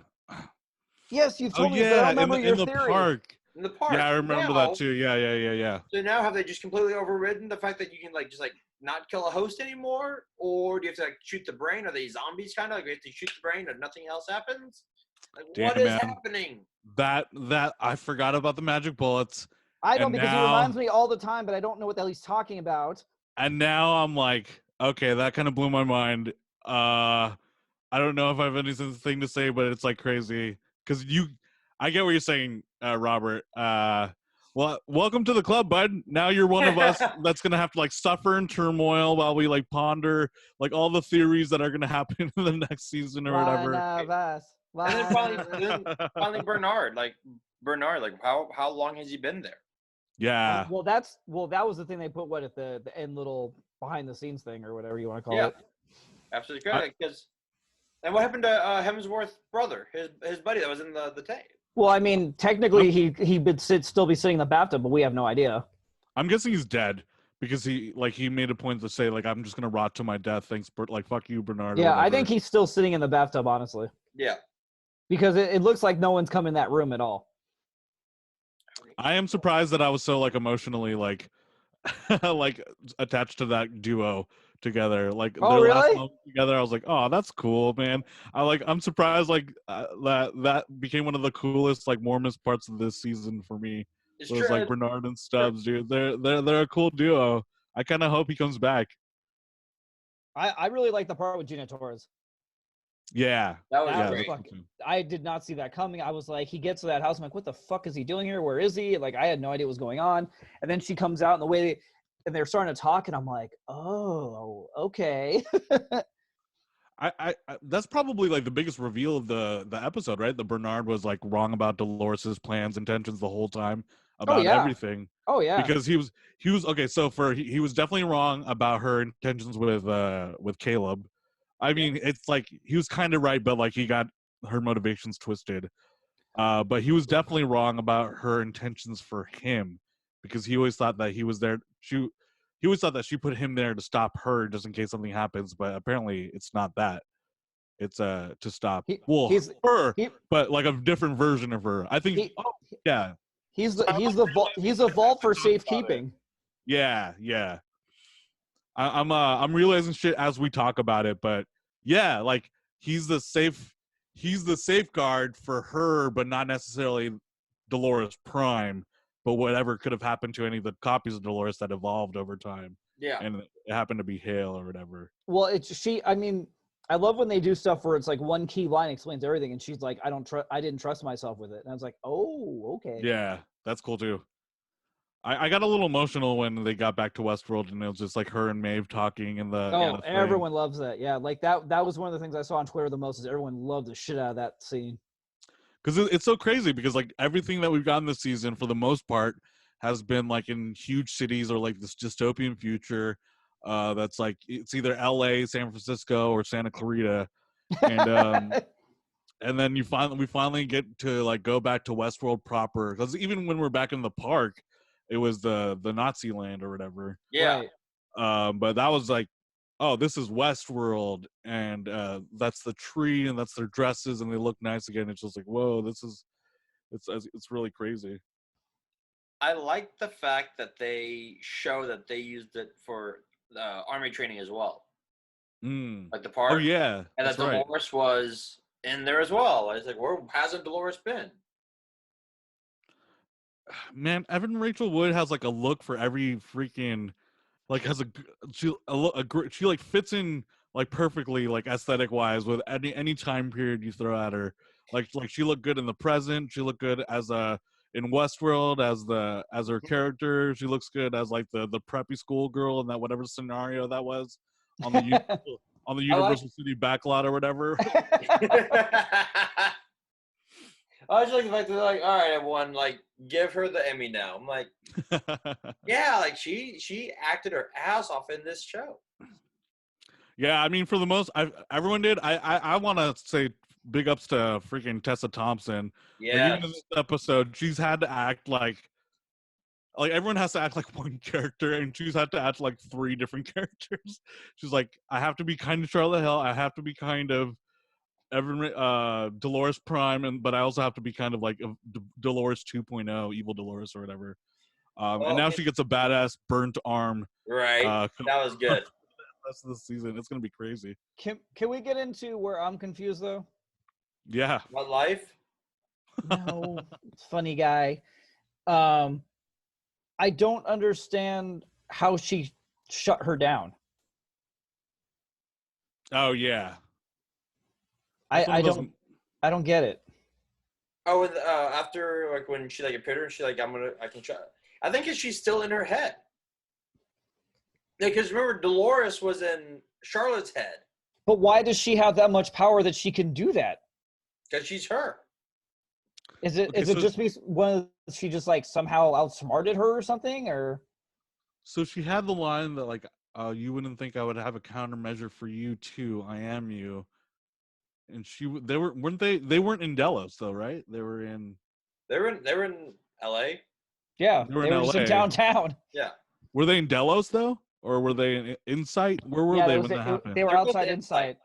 Speaker 2: Yes, you've told me, but I don't remember your theory.
Speaker 1: Park.
Speaker 3: In the park.
Speaker 1: Yeah, I remember that too. Yeah.
Speaker 3: So now have they just completely overridden the fact that you can like just like not kill a host anymore, or do you have to like shoot the brain? Are they zombies kind of like you have to shoot the brain and nothing else happens? Like what is happening?
Speaker 1: That I forgot about the magic bullets.
Speaker 2: I don't, because he reminds me all the time, but I don't know what the hell he's talking about.
Speaker 1: And now I'm like, okay, that kind of blew my mind. I don't know if I have anything to say, but it's like crazy because I get what you're saying, Robert. Well, welcome to the club, bud. Now you're one of us that's gonna have to like suffer in turmoil while we like ponder like all the theories that are gonna happen in the next season or whatever.
Speaker 3: And then finally Bernard, how long has he been there?
Speaker 1: Yeah.
Speaker 2: Well, that was the thing they put at the end little behind the scenes thing or whatever you want to call it.
Speaker 3: Absolutely correct. And what happened to Hemsworth's brother, his buddy that was in the tank?
Speaker 2: Well, I mean, technically he would still be sitting in the bathtub, but we have no idea.
Speaker 1: I'm guessing he's dead because he made a point to say like I'm just gonna rot to my death. Thanks, like fuck you, Bernard.
Speaker 2: Yeah, I think he's still sitting in the bathtub, honestly.
Speaker 3: Yeah.
Speaker 2: Because it looks like no one's come in that room at all.
Speaker 1: I am surprised that I was so like emotionally like like attached to that duo together. Like their last moment together, I was like, oh, that's cool, man. I'm surprised like that became one of the coolest like warmest parts of this season for me. It was like Bernard and Stubbs, dude. They're a cool duo. I kind of hope he comes back.
Speaker 2: I really like the part with Gina Torres.
Speaker 3: Yeah, that was great.
Speaker 2: I did not see that coming. I was like, he gets to that house. I'm like, what the fuck is he doing here? Where is he? Like, I had no idea what was going on. And then she comes out, and the way they're starting to talk, and I'm like, oh, okay.
Speaker 1: I that's probably like the biggest reveal of the episode, right? That Bernard was like wrong about Dolores's plans, intentions the whole time about everything.
Speaker 2: Oh yeah,
Speaker 1: because he was okay. So he was definitely wrong about her intentions with Caleb. I mean, it's like he was kind of right, but like he got her motivations twisted. But he was definitely wrong about her intentions for him because he always thought that he was there. He always thought that she put him there to stop her just in case something happens. But apparently, it's not that. It's to stop her, but like a different version of her. I think.
Speaker 2: He's the vault for safekeeping.
Speaker 1: Yeah. I'm realizing shit as we talk about it, but yeah, like he's the safeguard for her, but not necessarily Dolores Prime, but whatever could have happened to any of the copies of Dolores that evolved over time.
Speaker 3: Yeah.
Speaker 1: And it happened to be Hale or whatever.
Speaker 2: Well, I love when they do stuff where it's like one key line explains everything, and she's like, I didn't trust myself with it. And I was like, oh, okay.
Speaker 1: Yeah, that's cool too. I got a little emotional when they got back to Westworld and it was just like her and Maeve talking in the
Speaker 2: everyone loves that. Yeah, like that was one of the things I saw on Twitter the most is everyone loved the shit out of that scene.
Speaker 1: Because it's so crazy because like everything that we've gotten this season for the most part has been like in huge cities or like this dystopian future that's like it's either LA, San Francisco, or Santa Clarita. And and then we finally get to like go back to Westworld proper, because even when we're back in the park it was the Nazi land or whatever.
Speaker 3: Yeah.
Speaker 2: Right.
Speaker 1: But that was like, oh, this is Westworld, and that's the tree and that's their dresses and they look nice again. It's just like, whoa, it's really crazy.
Speaker 3: I like the fact that they show that they used it for army training as well. Like the park.
Speaker 1: Oh yeah.
Speaker 3: And that Dolores was in there as well. I was like, where hasn't Dolores been?
Speaker 1: Man, Evan Rachel Wood has like a look for every freaking, like has she like fits in like perfectly, like aesthetic wise with any time period you throw at her. Like she looked good in the present. She looked good as in Westworld as her character. She looks good as like the preppy schoolgirl in that whatever scenario that was on the Universal City backlot or whatever.
Speaker 3: I was like the fact that they're like, all right, everyone, like, give her the Emmy now. I'm like, yeah, like she acted her ass off in this show.
Speaker 1: Yeah, I mean, for the most, everyone did. I want to say big ups to freaking Tessa Thompson.
Speaker 3: Yeah.
Speaker 1: Like, even in this episode, she's had to act like everyone has to act like one character, and she's had to act like 3 different characters. She's like, I have to be kind of Charlotte Hill. I have to be kind of Dolores Prime, but I also have to be kind of like Dolores 2.0, evil Dolores or whatever. And now she gets a badass burnt arm.
Speaker 3: Right. That was good.
Speaker 1: Rest of the season, it's gonna be crazy.
Speaker 2: Can we get into where I'm confused though?
Speaker 1: Yeah.
Speaker 3: What life?
Speaker 2: No, funny guy. I don't understand how she shut her down.
Speaker 1: Oh yeah.
Speaker 2: I don't get it.
Speaker 3: Oh, and after like when she like appeared her, she like I can try. I think she's still in her head. Because remember, Dolores was in Charlotte's head.
Speaker 2: But why does she have that much power that she can do that?
Speaker 3: Because she's her.
Speaker 2: Is it just because she just like somehow outsmarted her or something, or? So
Speaker 1: she had the line that like, you wouldn't think I would have a countermeasure for you too. I am you. And they weren't in Delos though, right? They were in
Speaker 3: LA.
Speaker 2: Yeah, they were just in downtown.
Speaker 3: Yeah.
Speaker 1: Were they in Delos though? Or were they in Insight? Where were they when that happened?
Speaker 2: They were outside Insight.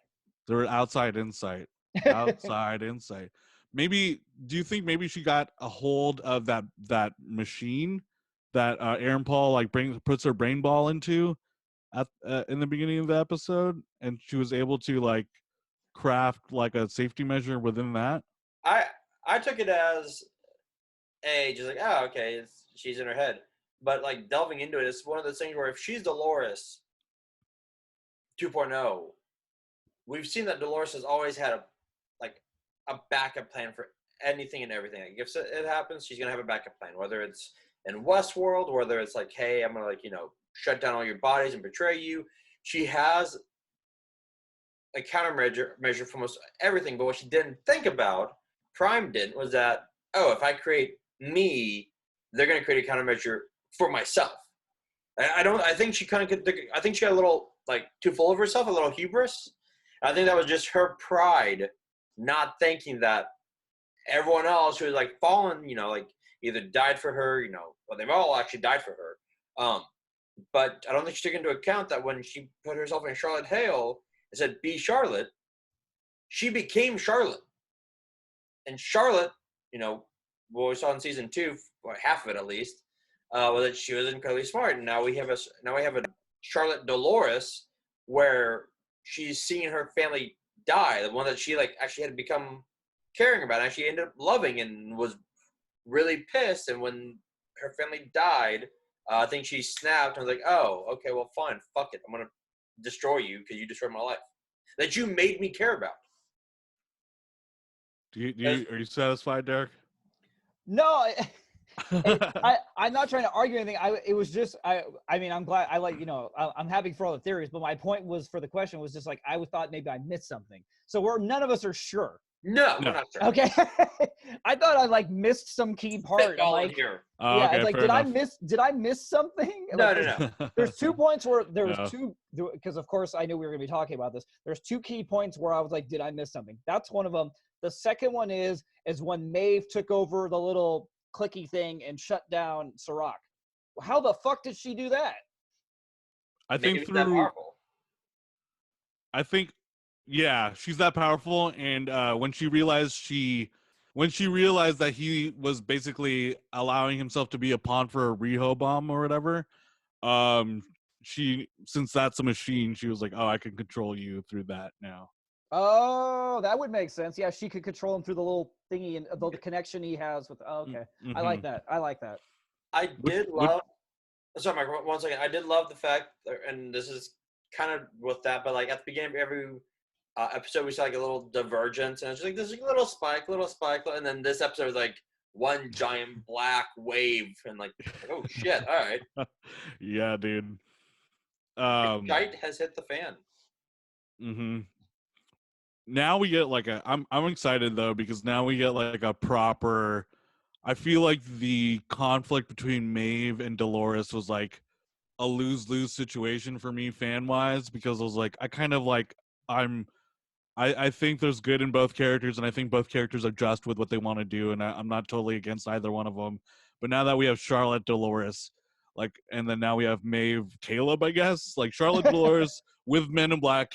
Speaker 1: They were outside Insight. Outside Insight. Maybe, do you think maybe she got a hold of that machine that Aaron Paul like puts her brain ball into in the beginning of the episode, and she was able to like craft like a safety measure within that?
Speaker 3: I took it as just like, oh, okay, she's in her head. But like delving into it, it's one of those things where if she's Dolores 2.0, we've seen that Dolores has always had a backup plan for anything and everything. Like if it happens, she's gonna have a backup plan. Whether it's in Westworld, whether it's like, hey, I'm gonna shut down all your bodies and betray you. She has a countermeasure for almost everything. But what she didn't think about, Prime didn't, was that if I create me, they're gonna create a countermeasure for myself. I think she got a little too full of herself, a little hubris. I think that was just her pride, not thinking that everyone else who was fallen, either died for her, well, they've all actually died for her. But I don't think she took into account that when she put herself in Charlotte Hale and said, be Charlotte, she became Charlotte. And Charlotte, what we saw in season 2, or half of it at least, was that she was incredibly smart. And now we have a Charlotte Dolores where she's seeing her family die, the one that she actually had become caring about, and she ended up loving and was really pissed. And when her family died, I think she snapped and was like, oh, okay, well, fine, fuck it, I'm gonna destroy you because you destroyed my life. that you made me care about.
Speaker 1: Are you satisfied, Derek?
Speaker 2: No, I'm not trying to argue anything. It was just I mean, I'm glad I'm happy for all the theories, but my point was for the question was just like I thought maybe I missed something. So none of us are sure.
Speaker 3: No, we're not sure.
Speaker 2: Okay. I thought I missed some key part. I'm like,
Speaker 3: here.
Speaker 2: Yeah,
Speaker 1: okay,
Speaker 2: like did I miss something?
Speaker 3: No,
Speaker 2: like, there's 2 points where there was two, because of course I knew we were gonna be talking about this. There's 2 key points where I was like, did I miss something? That's one of them. The second one is when Maeve took over the little clicky thing and shut down Serac. How the fuck did she do that?
Speaker 1: I think yeah, she's that powerful, and when she realized that he was basically allowing himself to be a pawn for a Rehoboam or whatever, since that's a machine, she was like, oh, I can control you through that now.
Speaker 2: Oh, that would make sense. Yeah, she could control him through the little thingy and the connection he has with. Oh, okay, I like that.
Speaker 3: I did love. Sorry, Mike. 1 second. I did love the fact, and this is kind of with that, but like at the beginning of every episode, we saw like a little divergence, and it's like there's like a little spike, and then this episode was like one giant black wave, and like oh shit, all right.
Speaker 1: Yeah, dude.
Speaker 3: Shite has hit the fan.
Speaker 1: Mm-hmm. Now we get like I'm excited though, because now we get like a proper. I feel like the conflict between Maeve and Dolores was like a lose-lose situation for me fan-wise, because I was like, I think there's good in both characters, and I think both characters are just with what they want to do, and I'm not totally against either one of them. But now that we have Charlotte, Dolores, like, and then now we have Maeve, Caleb, I guess, like Charlotte, Dolores with Men in Black,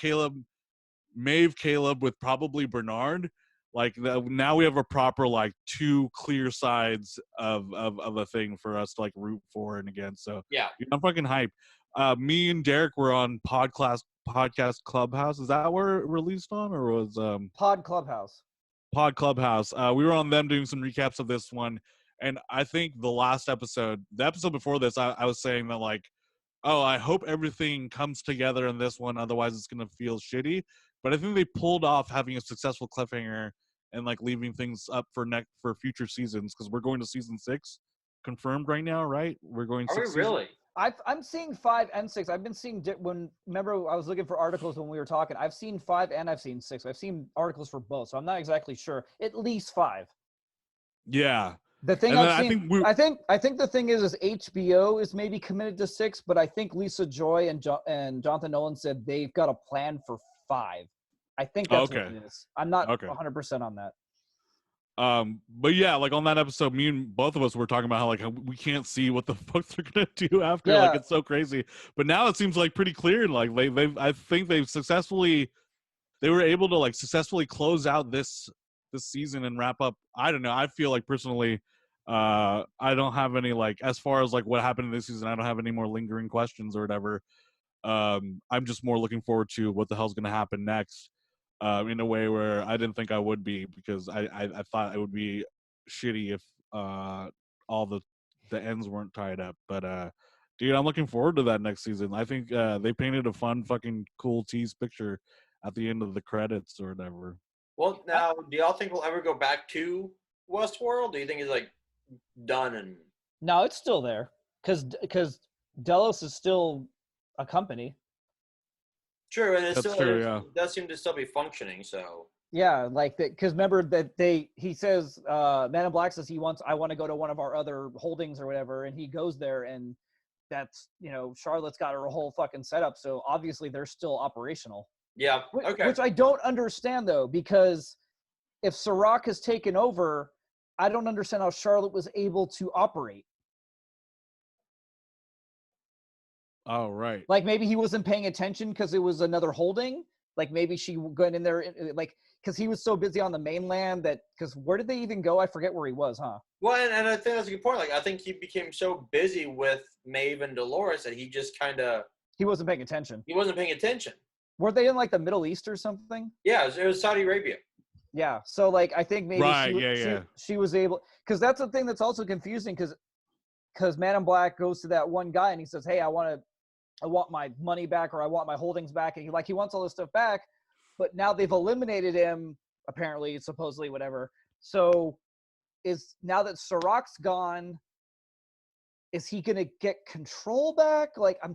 Speaker 1: Maeve, Caleb with probably Bernard. Like now we have a proper like 2 clear sides of a thing for us to like root for and against. So
Speaker 3: yeah,
Speaker 1: I'm fucking hyped. Me and Derek were on Podcast Clubhouse. Is that where it released on, or was
Speaker 2: Pod Clubhouse?
Speaker 1: Pod Clubhouse. We were on them doing some recaps of this one, and I think the episode before this, I was saying that like, oh, I hope everything comes together in this one, otherwise it's gonna feel shitty. But I think they pulled off having a successful cliffhanger and like leaving things up for future seasons, because we're going to season 6 confirmed right now, right? We're going.
Speaker 3: Are we really?
Speaker 2: I'm seeing 5 and 6. I've been seeing remember I was looking for articles when we were talking. I've seen 5 and I've seen 6. I've seen articles for both, so I'm not exactly sure. At least 5.
Speaker 1: Yeah.
Speaker 2: The thing I've seen, I think the thing is HBO is maybe committed to 6, but I think Lisa Joy and Jonathan Nolan said they've got a plan for 5. I think that's what it is. I'm not 100% on that.
Speaker 1: But yeah, like on that episode, me and both of us were talking about how like we can't see what the fuck they're gonna do after. Yeah. Like it's so crazy. But now it seems like pretty clear. Like I think they were able to like successfully close out this season and wrap up. I don't know. I feel like personally, I don't have any like, as far as like what happened in this season, I don't have any more lingering questions or whatever. I'm just more looking forward to what the hell's gonna happen next. In a way where I didn't think I would be, because I thought it would be shitty if all the ends weren't tied up. But dude, I'm looking forward to that next season. I think they painted a fun fucking cool tease picture at the end of the credits or whatever.
Speaker 3: Well, now, do y'all think we'll ever go back to Westworld? Do you think it's like done? And
Speaker 2: no, it's still there, because Delos is still a company.
Speaker 3: True, and it does seem to still be functioning. So
Speaker 2: yeah, like that, because remember that he says Man in Black says I want to go to one of our other holdings or whatever, and he goes there, and that's Charlotte's got her whole fucking setup, so obviously they're still operational.
Speaker 3: Yeah, okay.
Speaker 2: Which I don't understand though, because if Serac has taken over, I don't understand how Charlotte was able to operate.
Speaker 1: Oh, right.
Speaker 2: Like maybe he wasn't paying attention because it was another holding. Like maybe she went in there, like, because he was so busy on the mainland because where did they even go? I forget where he was, huh?
Speaker 3: Well, and I think that's a good point. Like, I think he became so busy with Maeve and Dolores that he just kind of...
Speaker 2: He wasn't paying attention. Were they in like the Middle East or something?
Speaker 3: Yeah, it was Saudi Arabia.
Speaker 2: Yeah, so like I think maybe she was able... Because that's the thing that's also confusing, because Man in Black goes to that one guy and he says, hey, I want my money back, or I want my holdings back, and he wants all this stuff back, but now they've eliminated him, apparently, supposedly, whatever. So now that Sirach's gone, is he going to get control back? Like,
Speaker 3: I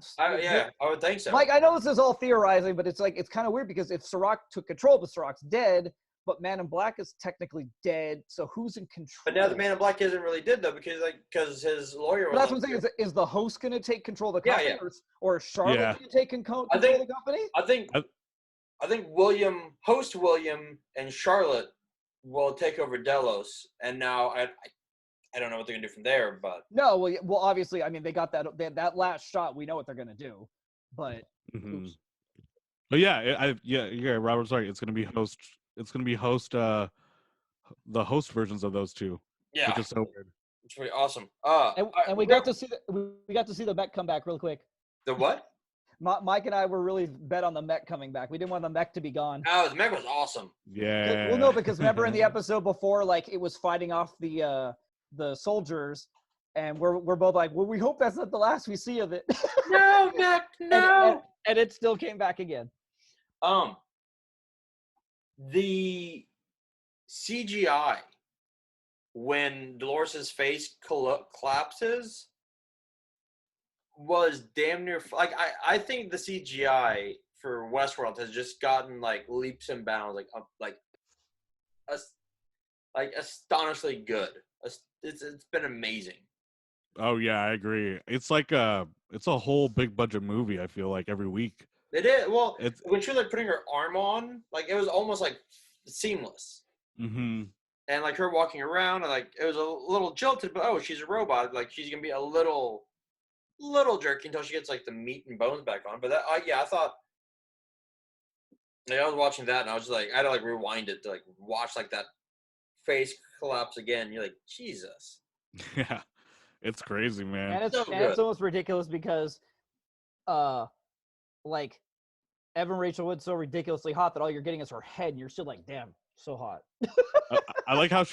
Speaker 3: would think so.
Speaker 2: Like, I know this is all theorizing, but it's kind of weird because if Sirach took control, but Sirach's dead, but Man in Black is technically dead, so who's in control?
Speaker 3: But now the Man in Black isn't really dead though, because his lawyer.
Speaker 2: But that's what I'm saying. Is the host going to take control of the company, or is Charlotte going to take control of the company?
Speaker 3: I think host William, and Charlotte will take over Delos, and now I don't know what they're gonna do from there, but
Speaker 2: no, well, obviously, I mean, they got that last shot. We know what they're gonna do, but.
Speaker 1: Mm-hmm. But yeah, Robert's right. It's gonna be host. It's gonna be the host versions of those two.
Speaker 3: Yeah,
Speaker 1: which is so weird.
Speaker 3: It's pretty awesome.
Speaker 2: And we got to see the mech come back real quick.
Speaker 3: The what?
Speaker 2: Mike and I were really bet on the mech coming back. We didn't want the mech to be gone.
Speaker 3: Oh, the mech was awesome.
Speaker 1: Yeah.
Speaker 2: Well, no, because remember in the episode before, like it was fighting off the soldiers, and we're both like, well, we hope that's not the last we see of it.
Speaker 3: No, mech, no.
Speaker 2: And it still came back again.
Speaker 3: The CGI when Dolores' face collapses was damn near like I think the CGI for Westworld has just gotten like leaps and bounds, like astonishingly good. It's been amazing.
Speaker 1: Oh yeah, I agree. It's like it's a whole big budget movie. I feel like every week.
Speaker 3: It is. Well, when she was like putting her arm on, like it was almost like seamless.
Speaker 1: Mm-hmm.
Speaker 3: And like her walking around, and like it was a little jilted, but she's a robot. Like she's gonna be a little jerky until she gets like the meat and bones back on. But that, I thought. Like, I was watching that, and I was just like, I had to like rewind it to like watch like that face collapse again. You're like, Jesus.
Speaker 1: Yeah, it's crazy, man.
Speaker 2: And it's almost ridiculous because, like, Evan Rachel Wood's so ridiculously hot that all you're getting is her head, and you're still like, damn, so hot.
Speaker 1: I like how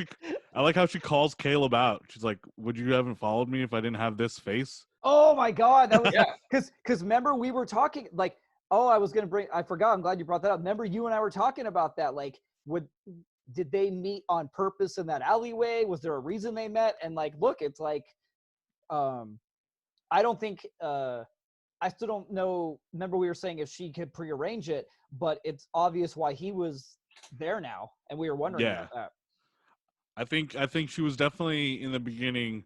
Speaker 1: she calls Caleb out. She's like, "Would you haven't followed me if I didn't have this face?"
Speaker 2: Oh my God, that was because remember we were talking like, I was gonna I forgot. I'm glad you brought that up. Remember you and I were talking about that. Like, did they meet on purpose in that alleyway? Was there a reason they met? And like, look, it's like, I don't think. I still don't know. Remember, we were saying if she could prearrange it, but it's obvious why he was there now, and we were wondering about that.
Speaker 1: I think she was definitely in the beginning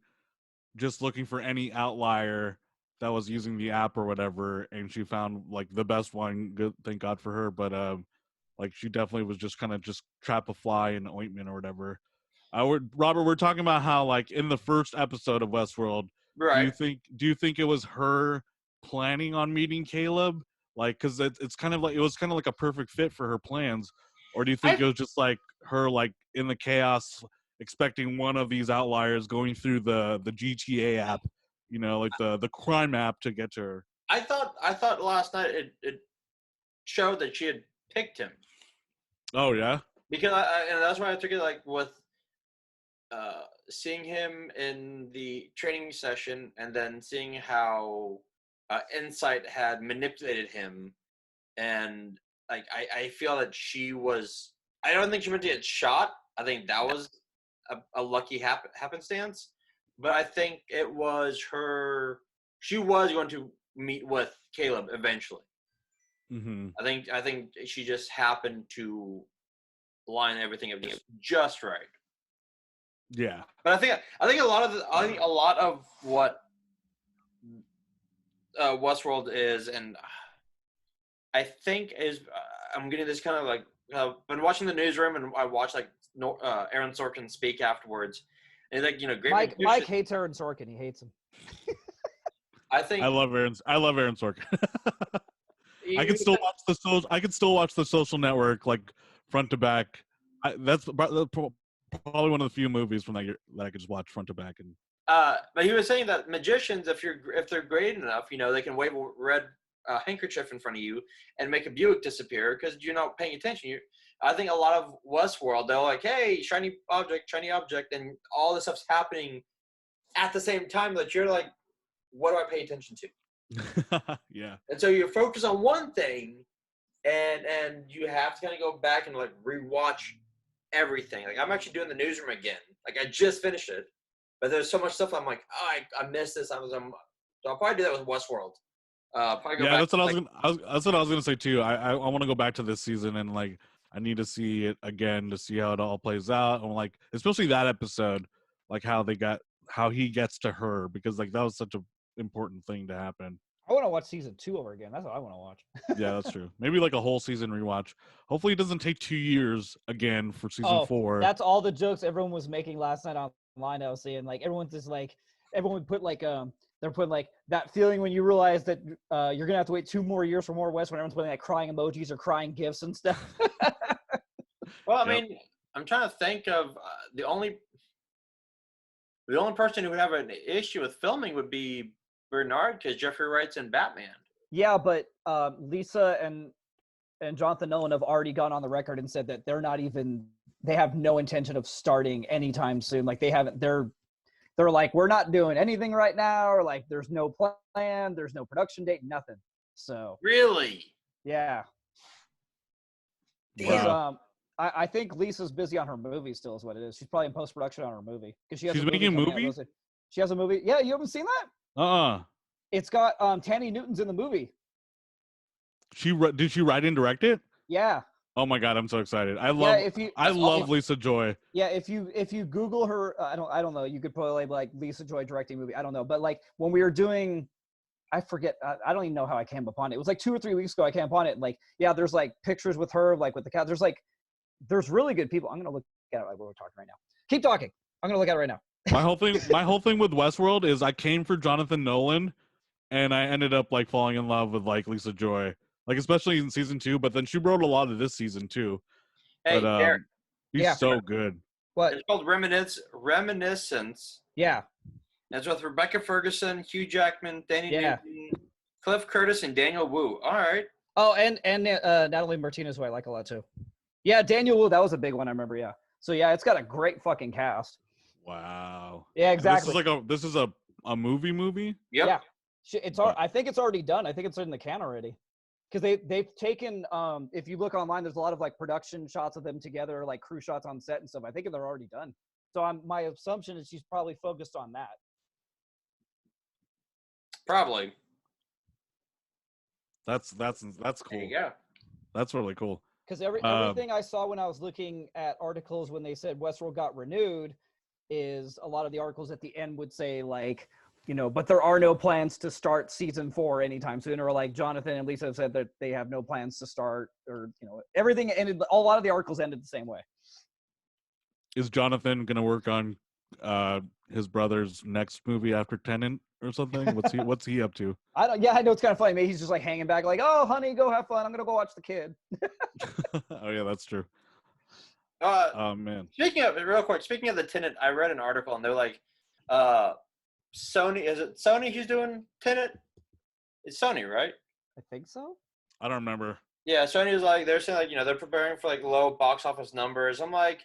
Speaker 1: just looking for any outlier that was using the app or whatever, and she found like the best one. Good, thank God for her. But like she definitely was just kind of just trap a fly in ointment or whatever. Robert, we're talking about how like in the first episode of Westworld,
Speaker 3: right?
Speaker 1: Do you think it was her planning on meeting Caleb, like because it's kind of like it was kind of like a perfect fit for her plans, or do you think it was just like her like in the chaos expecting one of these outliers going through the GTA app, you know, like the crime app to get to her?
Speaker 3: I thought last night it showed that she had picked him.
Speaker 1: Oh yeah,
Speaker 3: because and that's why I took it like with seeing him in the training session and then seeing how Insight had manipulated him, and like I feel that she was. I don't think she meant to get shot. I think that was a lucky happenstance, but I think it was her. She was going to meet with Caleb eventually.
Speaker 1: Mm-hmm.
Speaker 3: I think she just happened to line everything up just right.
Speaker 1: Yeah,
Speaker 3: but I think a lot of what Westworld is, and I think is I'm getting this kind of like been watching the newsroom, and I watched like Aaron Sorkin speak afterwards, and like great.
Speaker 2: Mike hates Aaron Sorkin. He hates him.
Speaker 3: I
Speaker 1: love Aaron Sorkin. I can still watch the Social Network like front to back. That's probably one of the few movies from that year that I could just watch front to back. And
Speaker 3: but he was saying that magicians, if they're great enough, they can wave a red handkerchief in front of you and make a Buick disappear because you're not paying attention. I think a lot of Westworld, they're like, hey, shiny object, and all this stuff's happening at the same time that you're like, what do I pay attention to?
Speaker 1: Yeah.
Speaker 3: And so you're focused on one thing, and you have to kind of go back and like rewatch everything. Like I'm actually doing the newsroom again. Like I just finished it, but there's so much stuff I'm like, oh, I missed this. So I'll probably do that with Westworld. Probably go back.
Speaker 1: That's what that's what I was gonna say too. I want to go back to this season and like I need to see it again to see how it all plays out. And like especially that episode, like how he gets to her, because like that was such an important thing to happen.
Speaker 2: I want to watch season 2 over again. That's what I want to watch.
Speaker 1: Yeah, that's true. Maybe like a whole season rewatch. Hopefully it doesn't take 2 years again for season 4.
Speaker 2: That's all the jokes everyone was making last night online. I was seeing like everyone would put like they're putting like that feeling when you realize that you're gonna have to wait 2 more years for more West, when everyone's putting like crying emojis or crying gifs and stuff.
Speaker 3: Well, I mean, I'm trying to think of the only person who would have an issue with filming would be Bernard, because Jeffrey Wright's in Batman.
Speaker 2: Yeah, but Lisa and Jonathan Nolan have already gone on the record and said that they have no intention of starting anytime soon. Like they're like, we're not doing anything right now, or like there's no plan, there's no production date, nothing. So
Speaker 3: really,
Speaker 2: yeah.
Speaker 1: Wow.
Speaker 2: I think Lisa's busy on her movie still, is what it is. She's probably in post-production on her movie because she's
Speaker 1: making a movie.
Speaker 2: She has a movie. Yeah, you haven't seen that? It's got Tandy Newton's in the movie.
Speaker 1: Did she write and direct it?
Speaker 2: Yeah.
Speaker 1: Oh my god, I'm so excited! I love Lisa Joy.
Speaker 2: Yeah, if you Google her, I don't know. You could probably like Lisa Joy directing movie. I don't know, but like when we were doing, I forget. I don't even know how I came upon it. It was like 2 or 3 weeks ago. I came upon it. And like, yeah, there's like pictures with her, like with the cat. There's really good people. I'm gonna look at it while we're talking right now. Keep talking. I'm gonna look at it right now.
Speaker 1: My whole thing with Westworld is I came for Jonathan Nolan, and I ended up like falling in love with like Lisa Joy, like especially in season 2. But then she wrote a lot of this season too.
Speaker 3: Hey,
Speaker 1: but
Speaker 3: Derek.
Speaker 1: he's so good.
Speaker 2: What?
Speaker 3: It's called Reminiscence.
Speaker 2: Yeah.
Speaker 3: It's with Rebecca Ferguson, Hugh Jackman, Danny Newton, Cliff Curtis, and Daniel Wu. All right.
Speaker 2: Oh, and Natalie Martinez, who I like a lot too. Yeah, Daniel Wu, that was a big one. I remember. Yeah. So yeah, it's got a great fucking cast.
Speaker 1: Wow.
Speaker 2: Yeah, exactly.
Speaker 1: This is a movie.
Speaker 3: Yep.
Speaker 2: Yeah. I think it's already done. I think it's in the can already. Because they've taken, if you look online, there's a lot of like production shots of them together, like crew shots on set and stuff. I think they're already done. So my assumption is she's probably focused on that.
Speaker 3: Probably.
Speaker 1: That's cool.
Speaker 3: There you go.
Speaker 1: That's really cool.
Speaker 2: Because everything I saw when I was looking at articles when they said Westworld got renewed is a lot of the articles at the end would say like, but there are no plans to start season 4 anytime soon. Or like Jonathan and Lisa have said that they have no plans to start, or everything ended. A lot of the articles ended the same way.
Speaker 1: Is Jonathan gonna work on his brother's next movie after Tenet or something? What's he up to?
Speaker 2: I know it's kind of funny. Maybe he's just like hanging back, like, oh, honey, go have fun. I'm gonna go watch the kid.
Speaker 1: Oh yeah, that's true.
Speaker 3: Oh
Speaker 1: man.
Speaker 3: Speaking of the Tenet, I read an article and they're like, Sony, is it Sony who's doing Tenet? It's Sony, right?
Speaker 2: I think so.
Speaker 1: I don't remember.
Speaker 3: Yeah, Sony's like, they're saying like, they're preparing for like low box office numbers. I'm like,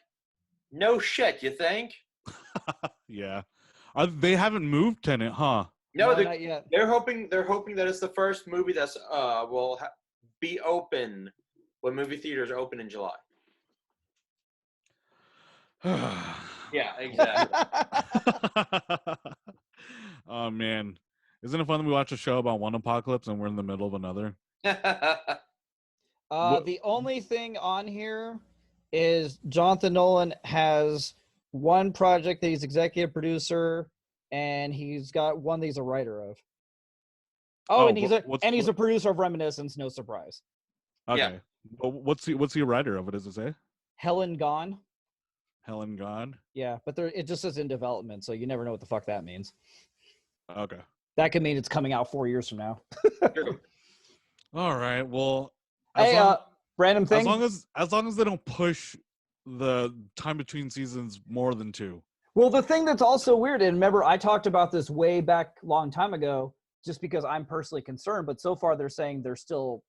Speaker 3: no shit, you think?
Speaker 1: Yeah. They haven't moved Tenet, huh?
Speaker 3: No,
Speaker 2: not yet.
Speaker 3: They're hoping that it's the first movie that's will be open when movie theaters open in July. Yeah, exactly.
Speaker 1: Oh man, isn't it fun that we watch a show about one apocalypse and we're in the middle of another?
Speaker 2: The only thing on here is Jonathan Nolan has one project that he's executive producer, and he's got one that he's a writer of. And he's a producer of Reminiscence. No surprise.
Speaker 1: Okay.
Speaker 3: Yeah.
Speaker 1: Well, what's he a writer of? What does it say?
Speaker 2: Helen Gone.
Speaker 1: Helen Gone.
Speaker 2: Yeah, but it just says in development, so you never know what the fuck that means.
Speaker 1: Okay.
Speaker 2: That could mean it's coming out 4 years from now.
Speaker 1: All right. Well,
Speaker 2: random thing.
Speaker 1: As long as they don't push the time between seasons more than 2.
Speaker 2: Well, the thing that's also weird, and remember, I talked about this way back long time ago, just because I'm personally concerned. But so far, they're saying they're still,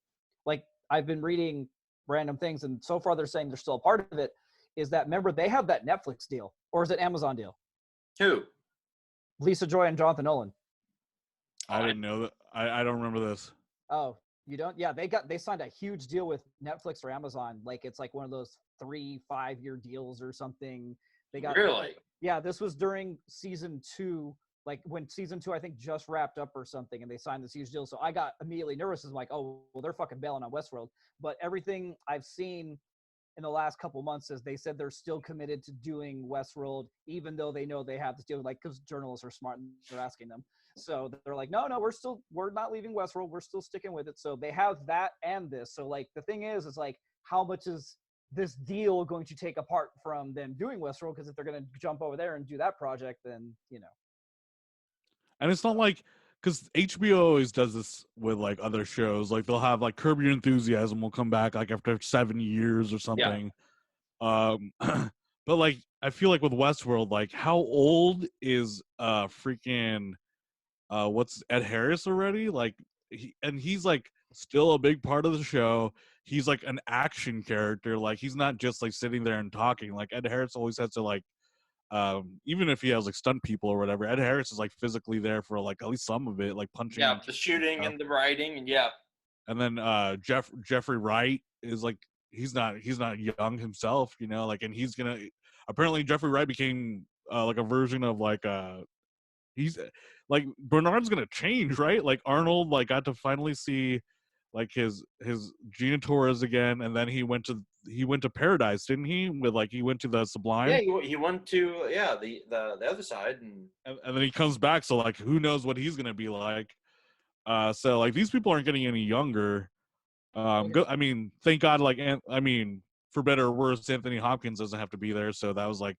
Speaker 2: like, I've been reading random things, and so far they're saying they're still a part of it. Is that, remember, they have that Netflix deal, or is it Amazon deal?
Speaker 3: Who?
Speaker 2: Lisa Joy and Jonathan Nolan.
Speaker 1: I didn't know that. I don't remember this.
Speaker 2: Oh, You don't? Yeah, they signed a huge deal with Netflix or Amazon. Like it's like one of those 3-5 year deals or something. They got
Speaker 3: really.
Speaker 2: Yeah, this was during season 2, like when season 2 I think just wrapped up or something, and they signed this huge deal. So I got immediately nervous. I'm like, oh, well, they're fucking bailing on Westworld. But everything I've seen in the last couple months is they said they're still committed to doing Westworld, even though they know they have to deal, like, because journalists are smart and they're asking them. So they're like, no, we're not leaving Westworld. We're still sticking with it. So they have that and this. So like the thing is like, how much is this deal going to take apart from them doing Westworld? Because if they're going to jump over there and do that project, then
Speaker 1: And it's not like, because HBO always does this with like other shows. Like they'll have like Curb Your Enthusiasm will come back like after 7 years or something. Yeah. But like I feel like with Westworld, like how old is freaking what's Ed Harris already? Like he's like still a big part of the show. He's like an action character. Like he's not just like sitting there and talking. Like Ed Harris always has to like even if he has like stunt people or whatever, Ed Harris is like physically there for like at least some of it, like punching.
Speaker 3: Yeah, the shooting and the writing, and yeah.
Speaker 1: And then Jeffrey Wright is like he's not young himself, you know, like, and he's gonna apparently Jeffrey Wright became like a version of like he's like Bernard's gonna change, right? Like Arnold like got to finally see like his Gina Torres again, and then he went to Paradise, didn't he? With like he went to the Sublime.
Speaker 3: Yeah, he went to the other side, and
Speaker 1: then he comes back. So like, who knows what he's gonna be like? So like these people aren't getting any younger. I mean, thank God. Like, I mean, for better or worse, Anthony Hopkins doesn't have to be there. So that was like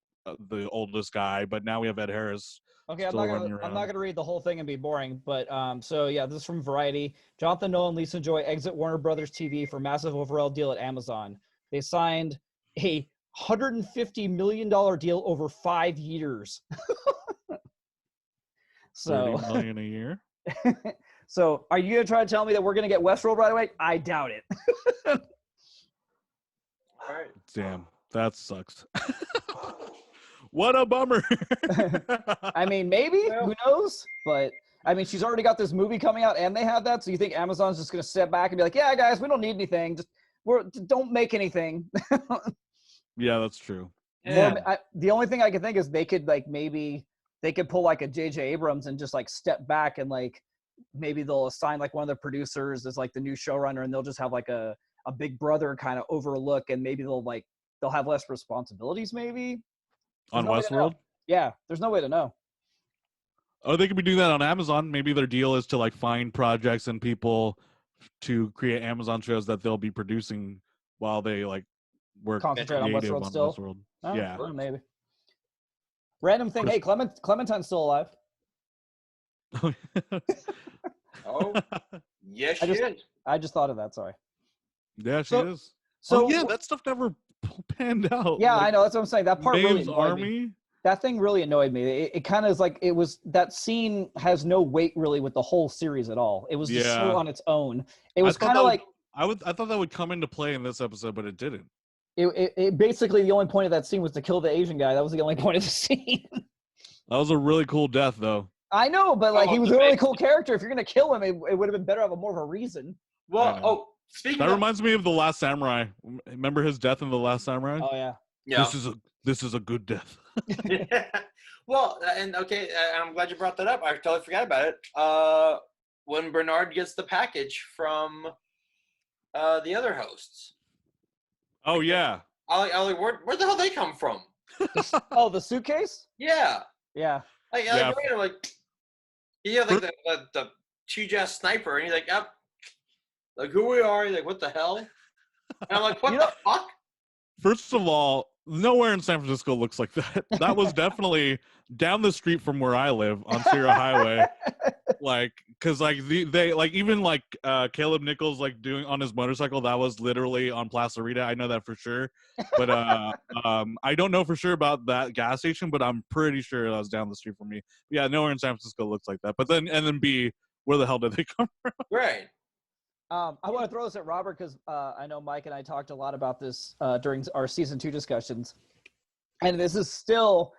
Speaker 1: the oldest guy. But now we have Ed Harris.
Speaker 2: Okay, I'm not gonna read the whole thing and be boring, but so yeah, this is from Variety. Jonathan Nolan and Lisa Joy exit Warner Brothers TV for massive overall deal at Amazon. They signed a $150 million deal over 5 years. So
Speaker 1: $30 million a year.
Speaker 2: So are you gonna try to tell me that we're gonna get Westworld right away? I doubt it.
Speaker 3: All right.
Speaker 1: Damn, that sucks. What a bummer.
Speaker 2: I mean, maybe, who knows? But I mean, she's already got this movie coming out and they have that. So you think Amazon's just going to sit back and be like, yeah, guys, we don't need anything. Just don't make anything.
Speaker 1: Yeah, that's true.
Speaker 2: Yeah. The only thing I can think is they could like, maybe they could pull like a J.J. Abrams and just like step back and like, maybe they'll assign like one of the producers as like the new showrunner and they'll just have like a big brother kind of overlook and maybe they'll have less responsibilities maybe.
Speaker 1: On Westworld?
Speaker 2: Yeah, there's no way to know.
Speaker 1: Oh, they could be doing that on Amazon. Maybe their deal is to like find projects and people to create Amazon shows that they'll be producing while they like work.
Speaker 2: Concentrate on Westworld still.
Speaker 1: Westworld.
Speaker 2: Oh,
Speaker 1: yeah,
Speaker 2: maybe. Random thing. Hey, Clementine's still alive.
Speaker 3: Oh, yes, she is.
Speaker 2: I just thought of that. Sorry.
Speaker 1: Yeah, she is.
Speaker 2: So
Speaker 1: yeah, that stuff never panned out.
Speaker 2: Yeah, like, I know. That's what I'm saying. That part really annoyed me. That thing really annoyed me. It kind of is like it was that scene has no weight really with the whole series at all. It was just so on its own. It was kind of like
Speaker 1: I thought that would come into play in this episode, but it didn't.
Speaker 2: It basically the only point of that scene was to kill the Asian guy. That was the only point of the scene.
Speaker 1: That was a really cool death, though.
Speaker 2: I know, but like he was a really cool character. If you're gonna kill him, it would have been better to have more of a reason.
Speaker 3: Well,
Speaker 1: that reminds me of The Last Samurai. Remember his death in The Last Samurai?
Speaker 2: Oh yeah.
Speaker 3: Yeah.
Speaker 1: This is a good death.
Speaker 3: Well, and okay, I'm glad you brought that up. I totally forgot about it. When Bernard gets the package from the other hosts.
Speaker 1: Oh yeah.
Speaker 3: I like, where the hell they come from?
Speaker 2: Oh, the suitcase?
Speaker 3: Yeah.
Speaker 2: Yeah.
Speaker 3: Like the huge ass sniper, and he's like, yep. Like, who we are? He's like, what the hell? And I'm like, what the fuck?
Speaker 1: First of all, nowhere in San Francisco looks like that. That was definitely down the street from where I live on Sierra Highway. Like, cause like they like even like Caleb Nichols like doing on his motorcycle, that was literally on Plaza Rita. I know that for sure. But I don't know for sure about that gas station, but I'm pretty sure that was down the street from me. Yeah, nowhere in San Francisco looks like that. But then B, where the hell did they come from?
Speaker 3: Right.
Speaker 2: I want to throw this at Robert because I know Mike and I talked a lot about this during our season 2 discussions. And this is still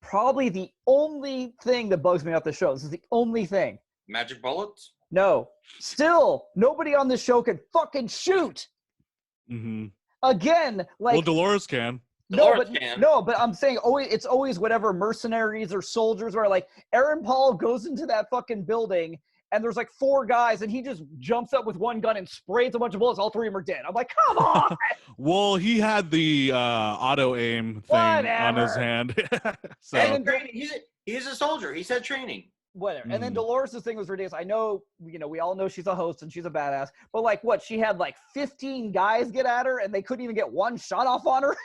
Speaker 2: probably the only thing that bugs me about the show. This is the only thing.
Speaker 3: Magic bullets?
Speaker 2: No. Still, nobody on this show can fucking shoot.
Speaker 1: Mm-hmm.
Speaker 2: Again, like.
Speaker 1: Well, Dolores can.
Speaker 2: No, but I'm saying it's always whatever mercenaries or soldiers are like. Aaron Paul goes into that fucking building and there's like 4 guys and he just jumps up with one gun and sprays a bunch of bullets. All 3 of them are dead. I'm like, come on.
Speaker 1: Well, he had the auto aim thing on his hand. So
Speaker 3: and he's a soldier. He's had training.
Speaker 2: Whatever. And then Dolores' thing was ridiculous. I know, we all know she's a host and she's a badass, but like what? She had like 15 guys get at her and they couldn't even get one shot off on her.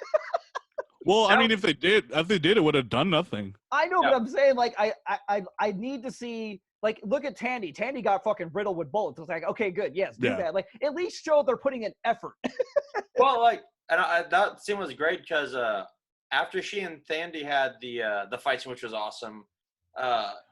Speaker 1: Well, I mean, if they did, it would have done nothing.
Speaker 2: I know, but I'm saying, like, I need to see, like, look at Tandy. Tandy got fucking riddled with bullets. It's like, okay, good, yes, do that. Like, at least show they're putting in effort.
Speaker 3: Well, like, and that scene was great because after she and Tandy had the fight, which was awesome.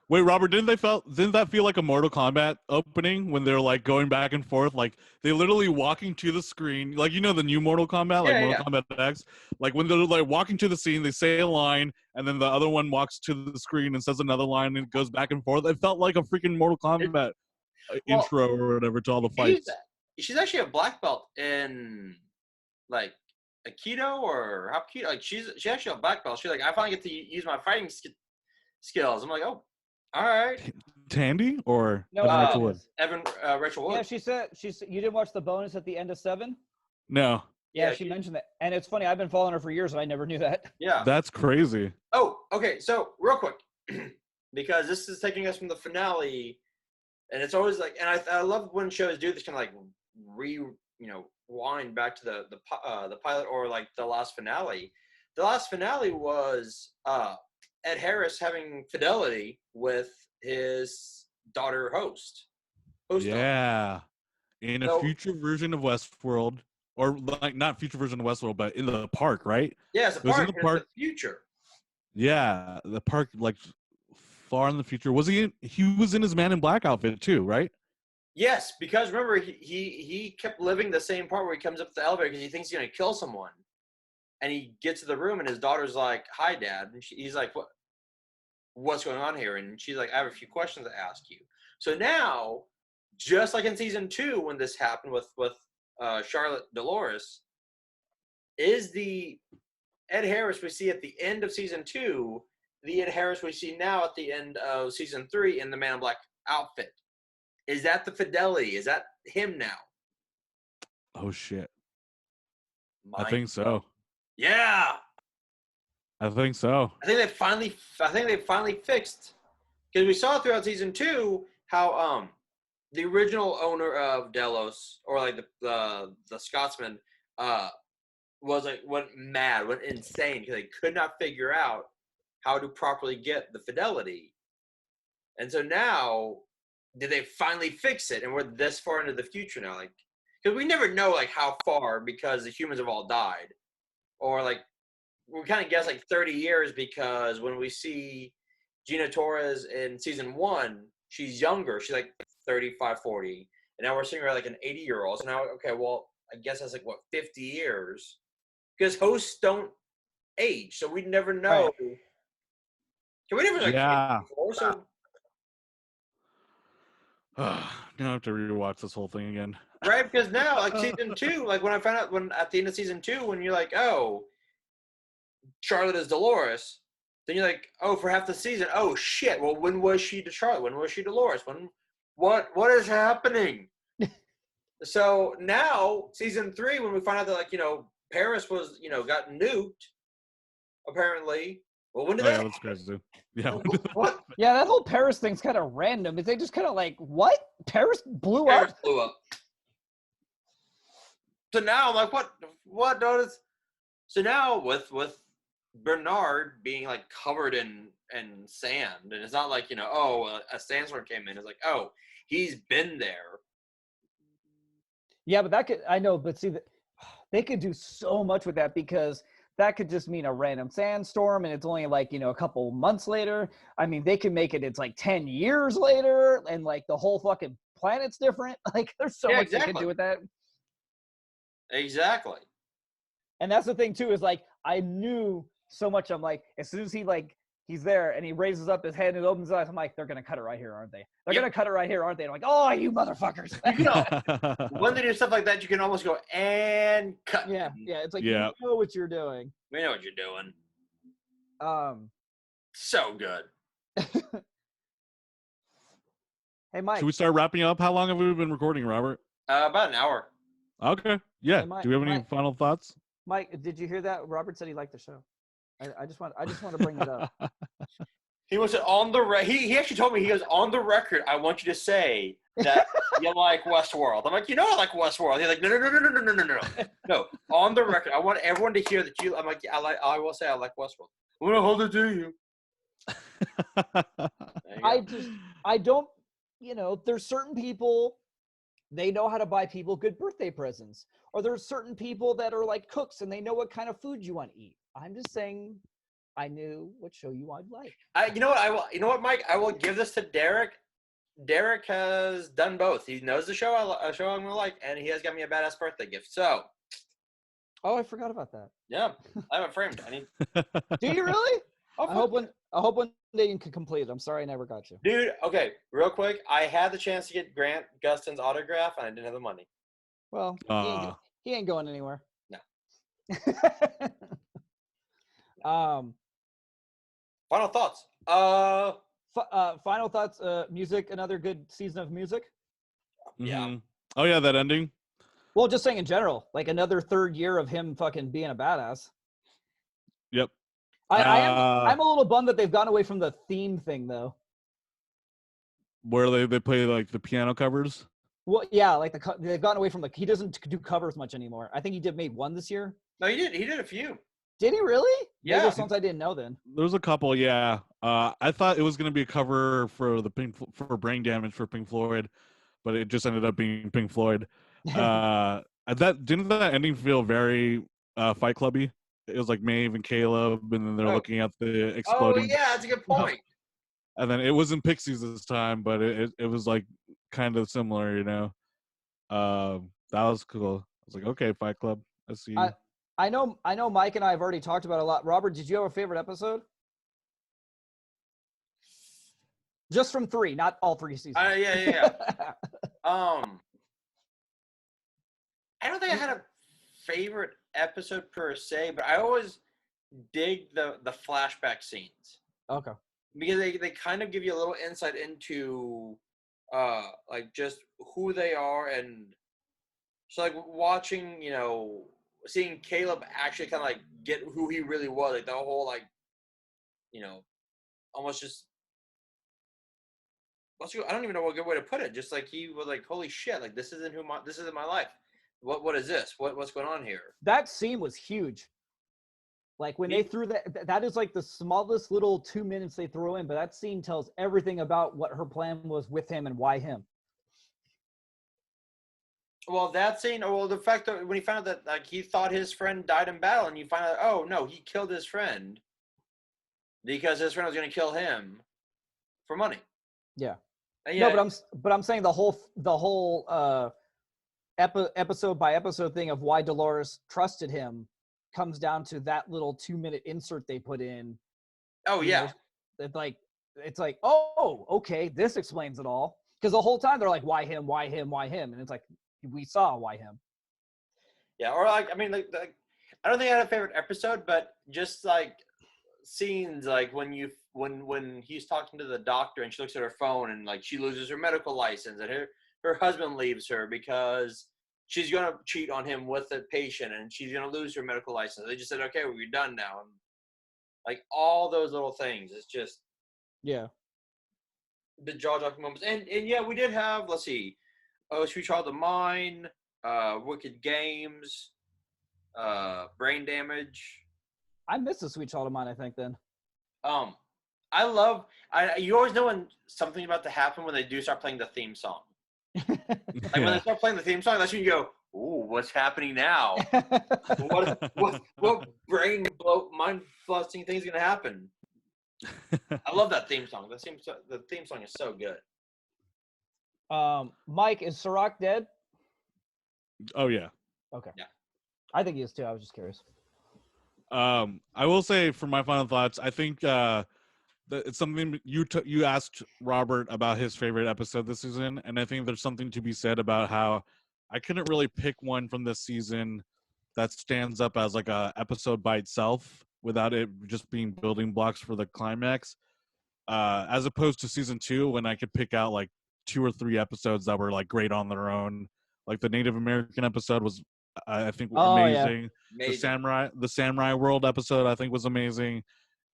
Speaker 1: Wait, Robert, didn't that feel like a Mortal Kombat opening when they're like going back and forth? Like they literally walking to the screen, like the new Mortal Kombat, like Mortal Kombat X. Like when they're like walking to the scene, they say a line, and then the other one walks to the screen and says another line, and it goes back and forth. It felt like a freaking Mortal Kombat intro or whatever to all the fights.
Speaker 3: She's actually a black belt in like Aikido or Hapkido. Like she's actually a black belt. She's like, I finally get to use my fighting skills. I'm like, oh. All right.
Speaker 1: Tandy or
Speaker 2: no,
Speaker 3: Rachel Wood.
Speaker 2: Yeah, she said you didn't watch the bonus at the end of 7?
Speaker 1: No.
Speaker 2: Yeah, she mentioned that. And it's funny, I've been following her for years and I never knew that.
Speaker 3: Yeah.
Speaker 1: That's crazy.
Speaker 3: Oh, okay. So real quick, because this is taking us from the finale, and it's always like, and I love when shows do this kind of like rewind back to the pilot or like the last finale. The last finale was Ed Harris having fidelity with his daughter host.
Speaker 1: Yeah. In a future version of Westworld, or like not future version of Westworld, but in the park, right?
Speaker 3: Yeah, it's a park. It's the future.
Speaker 1: Yeah, the park, like far in the future. He was in his Man in Black outfit too, right?
Speaker 3: Yes, because remember he kept living the same part where he comes up the elevator because he thinks he's gonna kill someone. And he gets to the room, and his daughter's like, "Hi, Dad." And he's like, "What's going on here?" And she's like, "I have a few questions to ask you." So now, just like in season 2, when this happened with Charlotte Dolores, is the Ed Harris we see at the end of season 2 the Ed Harris we see now at the end of season 3 in the Man in Black outfit? Is that the fidelity? Is that him now?
Speaker 1: Oh shit! I think so.
Speaker 3: Yeah,
Speaker 1: I think so.
Speaker 3: I think they finally fixed, because we saw throughout season 2 how the original owner of Delos, or like the Scotsman, went insane because they could not figure out how to properly get the fidelity, and so now did they finally fix it? And we're this far into the future now, like because we never know like how far because the humans have all died. Or like we kind of guess like 30 years because when we see Gina Torres in season 1, she's younger. She's like 35, 40. And now we're seeing her like an 80-year-old. So now, okay, well, I guess that's like, 50 years? Because hosts don't age. So we never know. Right. Can we never like before, so...
Speaker 1: Now I have to rewatch this whole thing again.
Speaker 3: Right, because now, like season 2, like when I found out at the end of season 2, when you're like, oh, Charlotte is Dolores, then you're like, oh, for half the season, oh shit. Well, when was she to Charlotte? When was she Dolores? What is happening? So now, season 3, when we find out that like Paris was got nuked, apparently. Well, when did that?
Speaker 1: Yeah, that's crazy. Yeah.
Speaker 3: What?
Speaker 2: Yeah, that whole Paris thing's kind of random. They just kind of like, what? Paris blew up.
Speaker 3: So now I'm like, what notice? So now with Bernard being like covered in sand, and it's not like a sandstorm came in. It's like, oh, he's been there.
Speaker 2: Yeah, but I know, but see, they could do so much with that because that could just mean a random sandstorm, and it's only like a couple months later. I mean, they can make it's like 10 years later, and like the whole fucking planet's different. Like, there's so much they can do with that.
Speaker 3: Exactly.
Speaker 2: And that's the thing too, is like I knew so much. I'm like, as soon as he like he's there, and he raises up his head and opens his eyes. I'm like, they're gonna cut it right here, aren't they? They're gonna cut it right here, aren't they? And I'm like, oh, you motherfuckers!
Speaker 3: You know, when they do stuff like that, you can almost go and cut.
Speaker 2: Yeah. It's like you know what you're doing.
Speaker 3: We know what you're doing. So good.
Speaker 2: Hey, Mike.
Speaker 1: Should we start wrapping up? How long have we been recording, Robert?
Speaker 3: About an hour.
Speaker 1: Okay. Yeah.
Speaker 2: Hey, Mike,
Speaker 1: do we have any final thoughts?
Speaker 2: Mike, did you hear that? Robert said he liked the show. I just want to bring it up.
Speaker 3: He was on the he actually told me, he goes, on the record, I want you to say that you like Westworld. I'm like, you know I like Westworld. He's like, no. No, on the record, I want everyone to hear that you. I'm like, I will say I like Westworld. I'm gonna hold it to you.
Speaker 2: I don't. There's certain people. They know how to buy people good birthday presents, or there's certain people that are like cooks and they know what kind of food you want to eat. I'm just saying, I knew what show you would like.
Speaker 3: You know what, Mike? I will give this to Derek. Derek has done both. He knows the show I'm gonna like, and he has got me a badass birthday gift. So.
Speaker 2: Oh, I forgot about that.
Speaker 3: Yeah, I have it framed.
Speaker 2: Do you really? I hope one day you can complete it. I'm sorry I never got you.
Speaker 3: Dude, okay, real quick. I had the chance to get Grant Gustin's autograph, and I didn't have the money.
Speaker 2: Well, he ain't going anywhere.
Speaker 3: No. Final thoughts.
Speaker 2: Final thoughts. Music. Another good season of music.
Speaker 3: Yeah.
Speaker 1: Mm-hmm. Oh yeah, that ending.
Speaker 2: Well, just saying in general, like another third year of him fucking being a badass.
Speaker 1: Yep.
Speaker 2: I'm a little bummed that they've gone away from the theme thing though.
Speaker 1: Where they play like the piano covers.
Speaker 2: Well, yeah, like they've gotten away from he doesn't do covers much anymore. I think he made one this year.
Speaker 3: No, he did. He did a few.
Speaker 2: Did he really?
Speaker 3: Yeah.
Speaker 2: Maybe there's songs I didn't know then.
Speaker 1: There's a couple, yeah. I thought it was gonna be a cover for for Brain Damage for Pink Floyd, but it just ended up being Pink Floyd. Didn't that ending feel very Fight Clubby? It was like Maeve and Caleb, and then they're looking at the exploding.
Speaker 3: Oh yeah, that's a good point.
Speaker 1: And then it wasn't Pixies this time, but it was like kind of similar, that was cool. I was like, okay, Fight Club, I see.
Speaker 2: I know Mike and I have already talked about it a lot. Robert, did you have a favorite episode? Just from 3, not all 3 seasons.
Speaker 3: Yeah. I don't think I had a favorite episode per se, but I always dig the flashback scenes.
Speaker 2: Okay.
Speaker 3: Because they kind of give you a little insight into like just who they are, and so like watching, seeing Caleb actually kind of like get who he really was, like the whole like, almost just I don't even know what good way to put it. Just like he was like, holy shit, like this isn't my life. What is this? What's going on here?
Speaker 2: That scene was huge. Like when they threw that is like the smallest little 2 minutes they throw in, but that scene tells everything about what her plan was with him and why him.
Speaker 3: Well, that scene, the fact that when he found out that like he thought his friend died in battle, and you find out, oh no, he killed his friend because his friend was going to kill him for money.
Speaker 2: Yeah. No, but I'm saying the whole episode by episode thing of why Dolores trusted him comes down to that little 2-minute insert they put in.
Speaker 3: Oh yeah.
Speaker 2: It's like, oh, okay, this explains it all. Because the whole time they're like, why him? And it's like, we saw why him.
Speaker 3: Yeah, or like, I mean, like I don't think I had a favorite episode, but just like scenes like when he's talking to the doctor and she looks at her phone and like she loses her medical license and her husband leaves her because she's going to cheat on him with a patient and she's going to lose her medical license. They just said, okay, well, we're done now. And like all those little things, it's just,
Speaker 2: yeah,
Speaker 3: the jaw-dropping moments. And yeah, we did have, let's see, Sweet Child of Mine, Wicked Games, Brain Damage.
Speaker 2: I missed the Sweet Child of Mine, I think, then.
Speaker 3: You always know when something's about to happen when they do start playing the theme song. Like when they start playing the theme song, that's when you go, ooh, what's happening now? what mind busting thing is gonna happen? I love that theme song. The theme song is so good.
Speaker 2: Mike, is Sirach dead?
Speaker 1: Oh yeah.
Speaker 2: Okay.
Speaker 3: Yeah.
Speaker 2: I think he is too. I was just curious.
Speaker 1: I will say for my final thoughts, I think it's something you asked Robert about his favorite episode this season, and I think there's something to be said about how I couldn't really pick one from this season that stands up as like a episode by itself without it just being building blocks for the climax. As opposed to season 2, when I could pick out like 2 or 3 episodes that were like great on their own. Like the Native American episode was, I think, amazing. The Samurai World episode, I think, was amazing.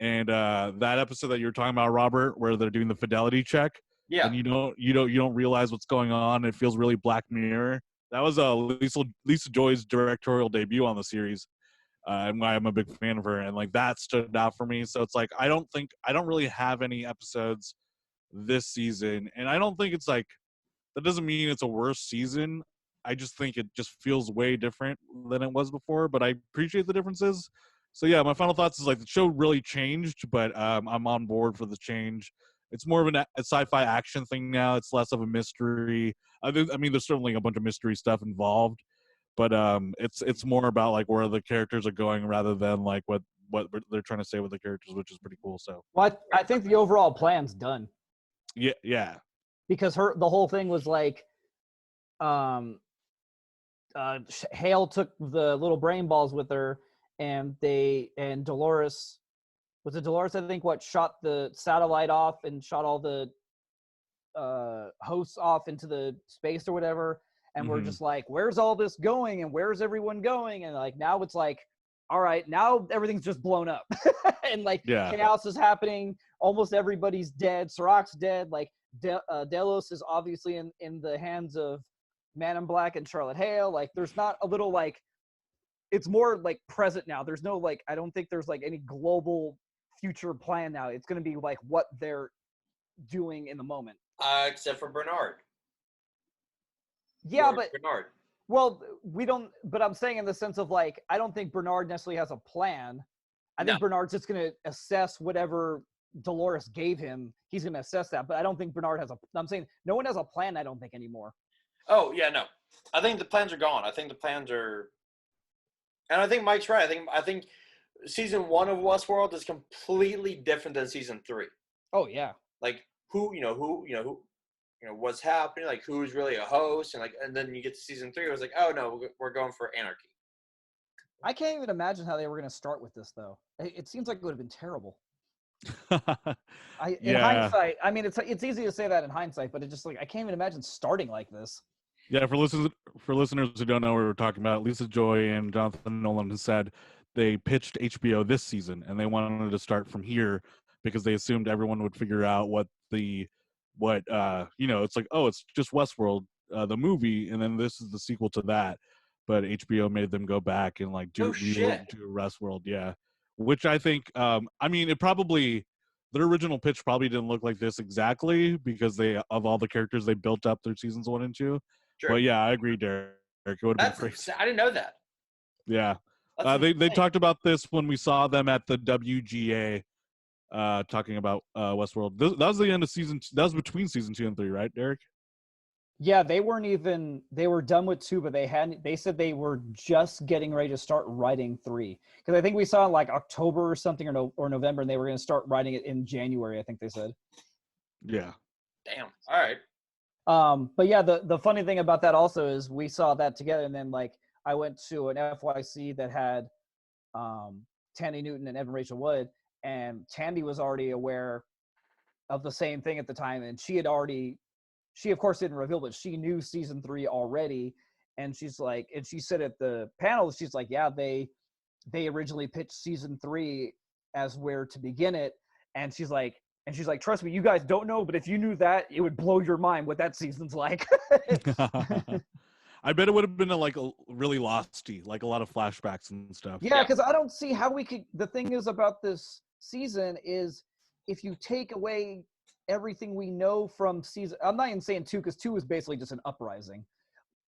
Speaker 1: And that episode that you were talking about, Robert, where they're doing the fidelity check, and you don't realize what's going on. It feels really Black Mirror. That was Lisa Joy's directorial debut on the series, and why I'm a big fan of her. And like that stood out for me. So it's like I don't really have any episodes this season, and I don't think it's like that doesn't mean it's a worse season. I just think it just feels way different than it was before, but I appreciate the differences. So yeah, my final thoughts is like the show really changed, but I'm on board for the change. It's more of a sci-fi action thing now. It's less of a mystery. I mean, there's certainly a bunch of mystery stuff involved, but it's more about like where the characters are going rather than like what they're trying to say with the characters, which is pretty cool. So
Speaker 2: well, I think the overall plan's done.
Speaker 1: Yeah.
Speaker 2: Because the whole thing was like, Hale took the little brain balls with her, and Dolores, was it Dolores? I think shot the satellite off and shot all the hosts off into the space or whatever. And we're just like, where's all this going? And where's everyone going? And like now it's like, all right, now everything's just blown up, and like chaos is happening. Almost everybody's dead. Sirach's dead. Like Delos is obviously in the hands of Man in Black and Charlotte Hale. Like there's not a little like, it's more like present now. There's no like, I don't think there's like any global future plan now. It's going to be like what they're doing in the moment.
Speaker 3: Except for Bernard.
Speaker 2: Yeah, but Bernard. Well, we don't. But I'm saying in the sense of like, I don't think Bernard necessarily has a plan. I think Bernard's just going to assess whatever Dolores gave him. He's going to assess that, but I don't think Bernard has a. I'm saying no one has a plan. I don't think anymore.
Speaker 3: Oh yeah, no. I think the plans are gone. I think the plans are, and I think Mike's right. I think season 1 of Westworld is completely different than season 3.
Speaker 2: Oh yeah.
Speaker 3: Like who what's happening, like who's really a host, and then you get to season 3, it was like, oh no, we're going for anarchy.
Speaker 2: I can't even imagine how they were going to start with this though. It seems like it would have been terrible. In hindsight, I mean, it's easy to say that in hindsight, but it's just like I can't even imagine starting like this.
Speaker 1: Yeah, for listeners who don't know what we're talking about, Lisa Joy and Jonathan Nolan has said they pitched HBO this season, and they wanted to start from here because they assumed everyone would figure out it's like, oh, it's just Westworld, the movie, and then this is the sequel to that. But HBO made them go back and like do Westworld, yeah. Which I think, I mean, the original pitch probably didn't look like this exactly because of all the characters they built up through seasons 1 and 2. Sure. But yeah, I agree, Derek. It would have been crazy.
Speaker 3: I didn't know that.
Speaker 1: Yeah. They talked about this when we saw them at the WGA talking about Westworld. That was the end of season 2. That was between season 2 and 3, right, Derek?
Speaker 2: Yeah, they were done with 2, but they said they were just getting ready to start writing 3. Because I think we saw in like October or something or November, and they were going to start writing it in January, I think they said.
Speaker 3: Yeah. Damn. All right.
Speaker 2: But yeah, the funny thing about that also is we saw that together, and then like I went to an FYC that had Tandy Newton and Evan Rachel Wood, and Tandy was already aware of the same thing at the time, and she of course didn't reveal, but she knew season 3 already, and she's like, and she said at the panel, she's like, yeah, they originally pitched season 3 as where to begin it, and she's like, trust me, you guys don't know, but if you knew that, it would blow your mind what that season's like.
Speaker 1: I bet it would have been a really losty, like a lot of flashbacks and stuff.
Speaker 2: Yeah, because I don't see how we could. The thing is about this season is if you take away everything we know from season, I'm not even saying 2 because 2 is basically just an uprising.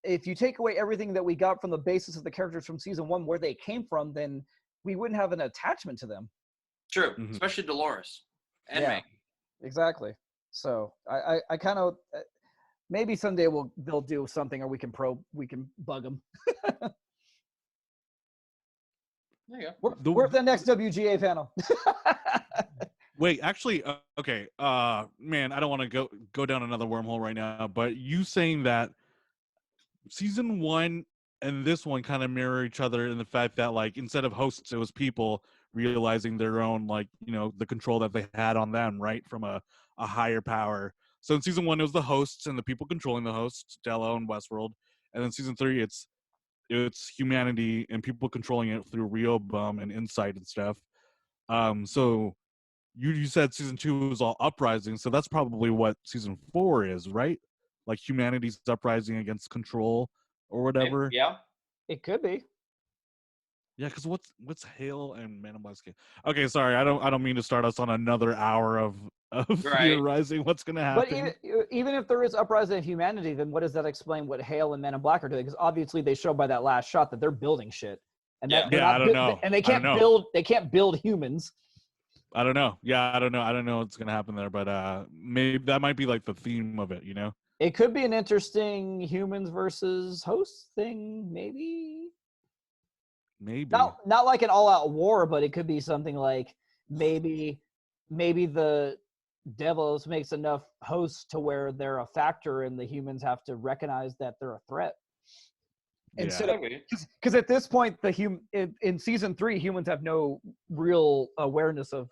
Speaker 2: If you take away everything that we got from the basis of the characters from season 1, where they came from, then we wouldn't have an attachment to them.
Speaker 3: True, especially Dolores. And Meg.
Speaker 2: Exactly. So I kind of maybe someday they'll do something, or we can bug them.
Speaker 3: There you go.
Speaker 2: We're at the next WGA panel.
Speaker 1: Wait, actually, okay. Man, I don't want to go down another wormhole right now, but you saying that season 1 and this one kind of mirror each other in the fact that, like, instead of hosts, it was people realizing their own, like, the control that they had on them, right, from a higher power. So in season 1, it was the hosts and the people controlling the hosts, Dello and Westworld, and then season 3, it's humanity and people controlling it through Rehoboam and insight and stuff. So you said season 2 was all uprising, so that's probably what season 4 is, right? Like humanity's uprising against control or whatever.
Speaker 3: Yeah.
Speaker 2: It could be.
Speaker 1: Yeah, because what's Hale and Man in Black Skin? Okay, sorry, I don't mean to start us on another hour of theorizing what's gonna happen.
Speaker 2: But even if there is uprising of humanity, then what does that explain what Hale and Men in Black are doing? Because obviously they show by that last shot that they're building shit, and
Speaker 1: I don't know,
Speaker 2: and they can't build humans.
Speaker 1: I don't know. Yeah, I don't know what's gonna happen there, but maybe that might be like the theme of it.
Speaker 2: It could be an interesting humans versus hosts thing, maybe.
Speaker 1: Maybe
Speaker 2: not like an all-out war, but it could be something like maybe the Devils makes enough hosts to where they're a factor, and the humans have to recognize that they're a threat. Instead of, because at this point, in season 3, humans have no real awareness of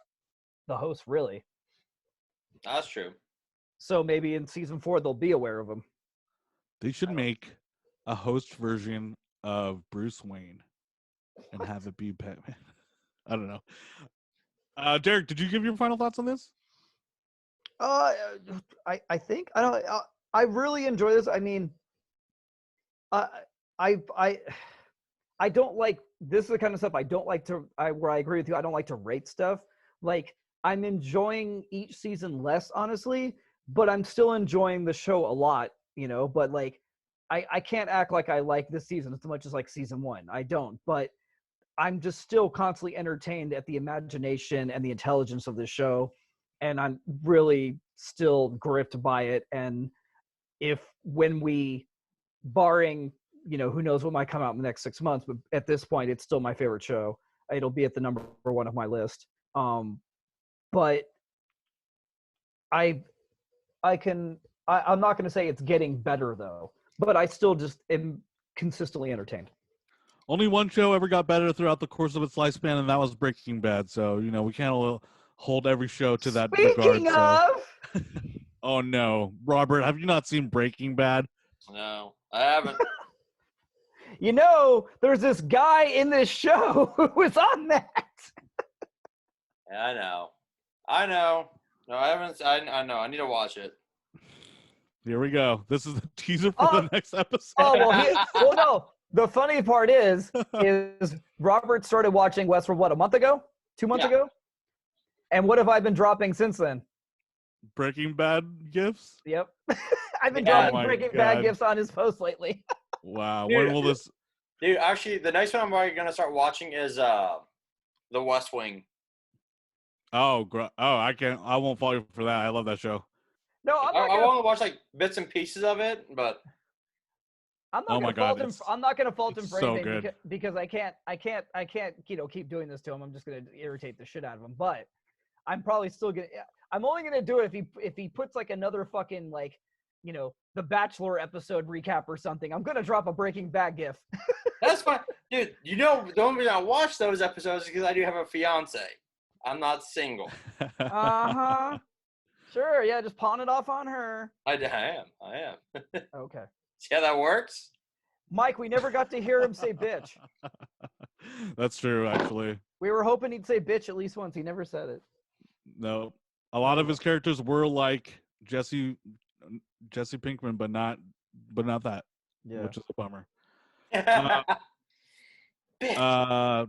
Speaker 2: the host, really.
Speaker 3: That's true.
Speaker 2: So maybe in season 4 they'll be aware of them.
Speaker 1: They should make a host version of Bruce Wayne and have it be Batman. I don't know. Derek, did you give your final thoughts on this?
Speaker 2: I think I really enjoy this. I mean, I don't like, this is the kind of stuff I don't like to, where I agree with you, I don't like to rate stuff. Like, I'm enjoying each season less, honestly, but I'm still enjoying the show a lot, but like, I can't act like I like this season as much as like season 1. I don't, but I'm just still constantly entertained at the imagination and the intelligence of the show. And I'm really still gripped by it. And when we, barring, who knows what might come out in the next 6 months, but at this point, it's still my favorite show. It'll be at the number 1 of my list. But I'm not going to say it's getting better though, but I still just am consistently entertained.
Speaker 1: Only one show ever got better throughout the course of its lifespan, and that was Breaking Bad. So, we can't hold every show to that regard.
Speaker 2: Speaking of!
Speaker 1: Oh, no. Robert, have you not seen Breaking Bad?
Speaker 3: No, I haven't.
Speaker 2: There's this guy in this show who was on that.
Speaker 3: Yeah, I know. No, I haven't. I know. I need to watch it.
Speaker 1: Here we go. This is the teaser for the next episode.
Speaker 2: Well, no. The funny part is Robert started watching Westworld, a month ago? 2 months ago? And what have I been dropping since then?
Speaker 1: Breaking Bad gifts?
Speaker 2: Yep. I've been dropping Breaking Bad gifts on his post lately.
Speaker 1: Wow. Dude, when will this...
Speaker 3: Dude, actually, the next one I'm already going to start watching is The West Wing.
Speaker 1: Oh, I won't fall for that. I love that show.
Speaker 2: No,
Speaker 3: I want to watch like bits and pieces of it, but...
Speaker 2: I'm not going to fault him for anything because I can't keep doing this to him. I'm just going to irritate the shit out of him. But I'm probably still going to, I'm only going to do it if he puts like another fucking like, the Bachelor episode recap or something. I'm going to drop a Breaking Bad gif.
Speaker 3: That's fine. Dude, the only reason I watch those episodes is because I do have a fiance. I'm not single.
Speaker 2: Uh-huh. Sure, yeah, just pawn it off on her.
Speaker 3: I am.
Speaker 2: Okay.
Speaker 3: See how that works?
Speaker 2: Mike, we never got to hear him say bitch.
Speaker 1: That's true, actually.
Speaker 2: We were hoping he'd say bitch at least once. He never said it.
Speaker 1: No. A lot of his characters were like Jesse Pinkman, but not that. Yeah. Which is a bummer. Damn.
Speaker 2: Well,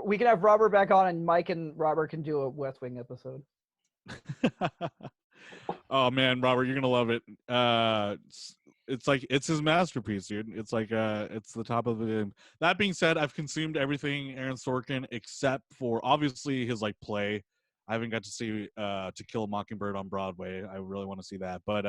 Speaker 2: we can have Robert back on, and Mike and Robert can do a West Wing episode.
Speaker 1: Oh man, Robert, you're gonna love it. It's his masterpiece, dude. It's like it's the top of the game. That being said, I've consumed everything Aaron Sorkin except for obviously his like play. I haven't got to see To Kill a Mockingbird on Broadway. I really want to see that. But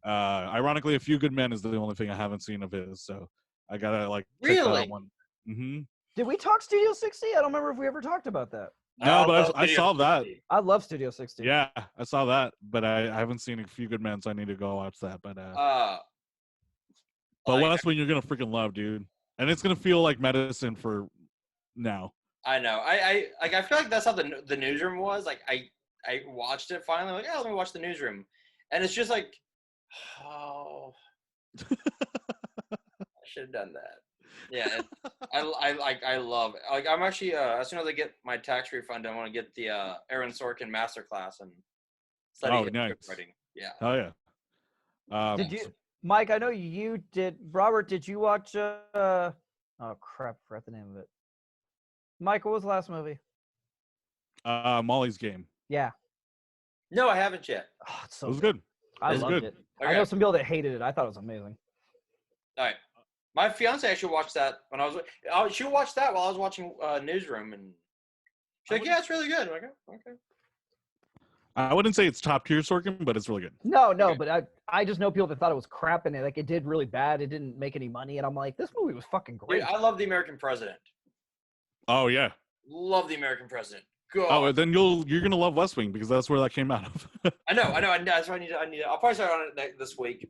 Speaker 1: ironically, A Few Good Men is the only thing I haven't seen of his. So I gotta like check that one. Mm-hmm.
Speaker 2: Did we talk Studio 60? I don't remember if we ever talked about that.
Speaker 1: No, but I saw that.
Speaker 2: I love Studio 60.
Speaker 1: Yeah, I saw that, but I haven't seen A Few Good Men, so I need to go watch that. But West Wing, you're gonna freaking love, dude, and it's gonna feel like medicine for now.
Speaker 3: I know. I feel like that's how the Newsroom was. Like I watched it finally. Like, yeah, let me watch the Newsroom, and it's just like, oh, I should have done that. Yeah, I love it. Like I'm actually as soon as I get my tax refund, I want to get the Aaron Sorkin masterclass and study
Speaker 1: nice.
Speaker 3: writing. Yeah.
Speaker 1: Oh yeah.
Speaker 2: Did you, Mike? I know you did. Robert, did you watch? Oh crap! I forgot the name of it. Mike, what was the last movie?
Speaker 1: Molly's Game.
Speaker 2: Yeah.
Speaker 3: No, I haven't yet.
Speaker 2: Oh, it's so
Speaker 1: it was good.
Speaker 2: I loved it. Okay. I know some people that hated it. I thought it was amazing.
Speaker 3: All right. My fiance actually watched that when I was. She watched that while I was watching Newsroom, and she's like, "Yeah, it's really good." I'm like, oh, okay.
Speaker 1: I wouldn't say it's top tier Sorkin, but it's really good.
Speaker 2: No, okay. But I just know people that thought it was crap, and it did really bad. It didn't make any money, and I'm like, this movie was fucking great.
Speaker 3: Dude, I love The American President.
Speaker 1: Oh yeah.
Speaker 3: Love The American President. God.
Speaker 1: Oh, then you're gonna love West Wing because that's where that came out of.
Speaker 3: I know. That's why I need to. I'll probably start on it this week.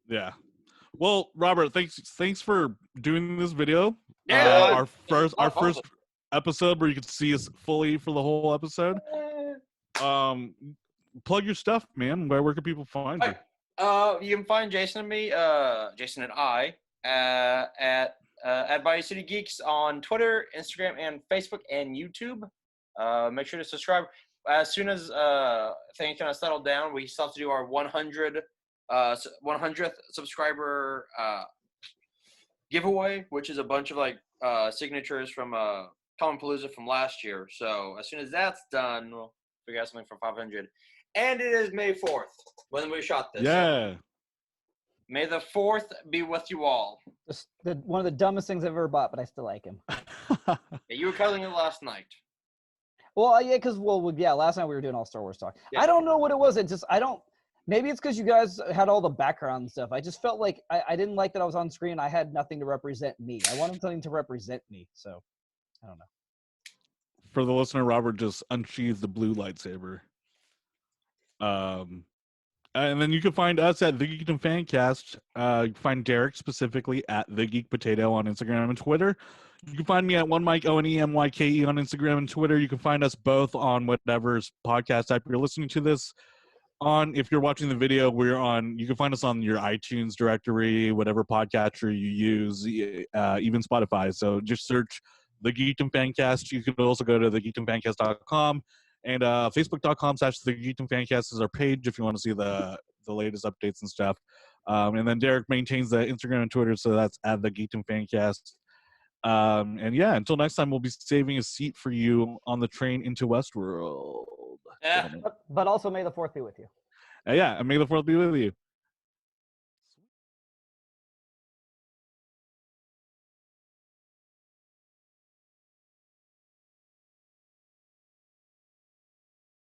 Speaker 1: Yeah. Well, Robert, thanks for doing this video.
Speaker 3: Yeah.
Speaker 1: Our first episode where you could see us fully for the whole episode. Plug your stuff, man. Where can people find you?
Speaker 3: You can find Jason and me, Jason and I, at Bayou City Geeks on Twitter, Instagram, and Facebook and YouTube. Make sure to subscribe. As soon as things kind of settle down, we still have to do our 100th subscriber giveaway, which is a bunch of signatures from Common Palooza from last year. So as soon as that's done, we'll figure out something for 500. And it is May 4th when we shot this.
Speaker 1: Yeah.
Speaker 3: So May the 4th be with you all.
Speaker 2: One of the dumbest things I've ever bought, but I still like him.
Speaker 3: Yeah, you were cuddling it last night.
Speaker 2: Well, yeah, because last night we were doing all Star Wars talk. Yeah. I don't know what it was. Maybe it's because you guys had all the background stuff. I just felt like I didn't like that I was on screen. I had nothing to represent me. I wanted something to represent me. So, I don't know.
Speaker 1: For the listener, Robert just unsheathed the blue lightsaber. And then you can find us at the Geekdom Fancast. You can find Derek specifically at The Geek Potato on Instagram and Twitter. You can find me at OneMikeONEMYKE on Instagram and Twitter. You can find us both on whatever podcast app you're listening to this on. If you're watching the video, you can find us on your iTunes directory, whatever podcatcher you use, even Spotify. So just search The Geekdom Fancast. You can also go to thegeekdomfancast.com. And Facebook.com/The Geekdom Fancast is our page if you want to see the latest updates and stuff. And then Derek maintains the Instagram and Twitter, so that's at The Geekdom Fancast. And yeah, until next time, we'll be saving a seat for you on the train into Westworld.
Speaker 3: Yeah.
Speaker 2: But also, may the 4th be with you.
Speaker 1: Yeah, and may the 4th be with you.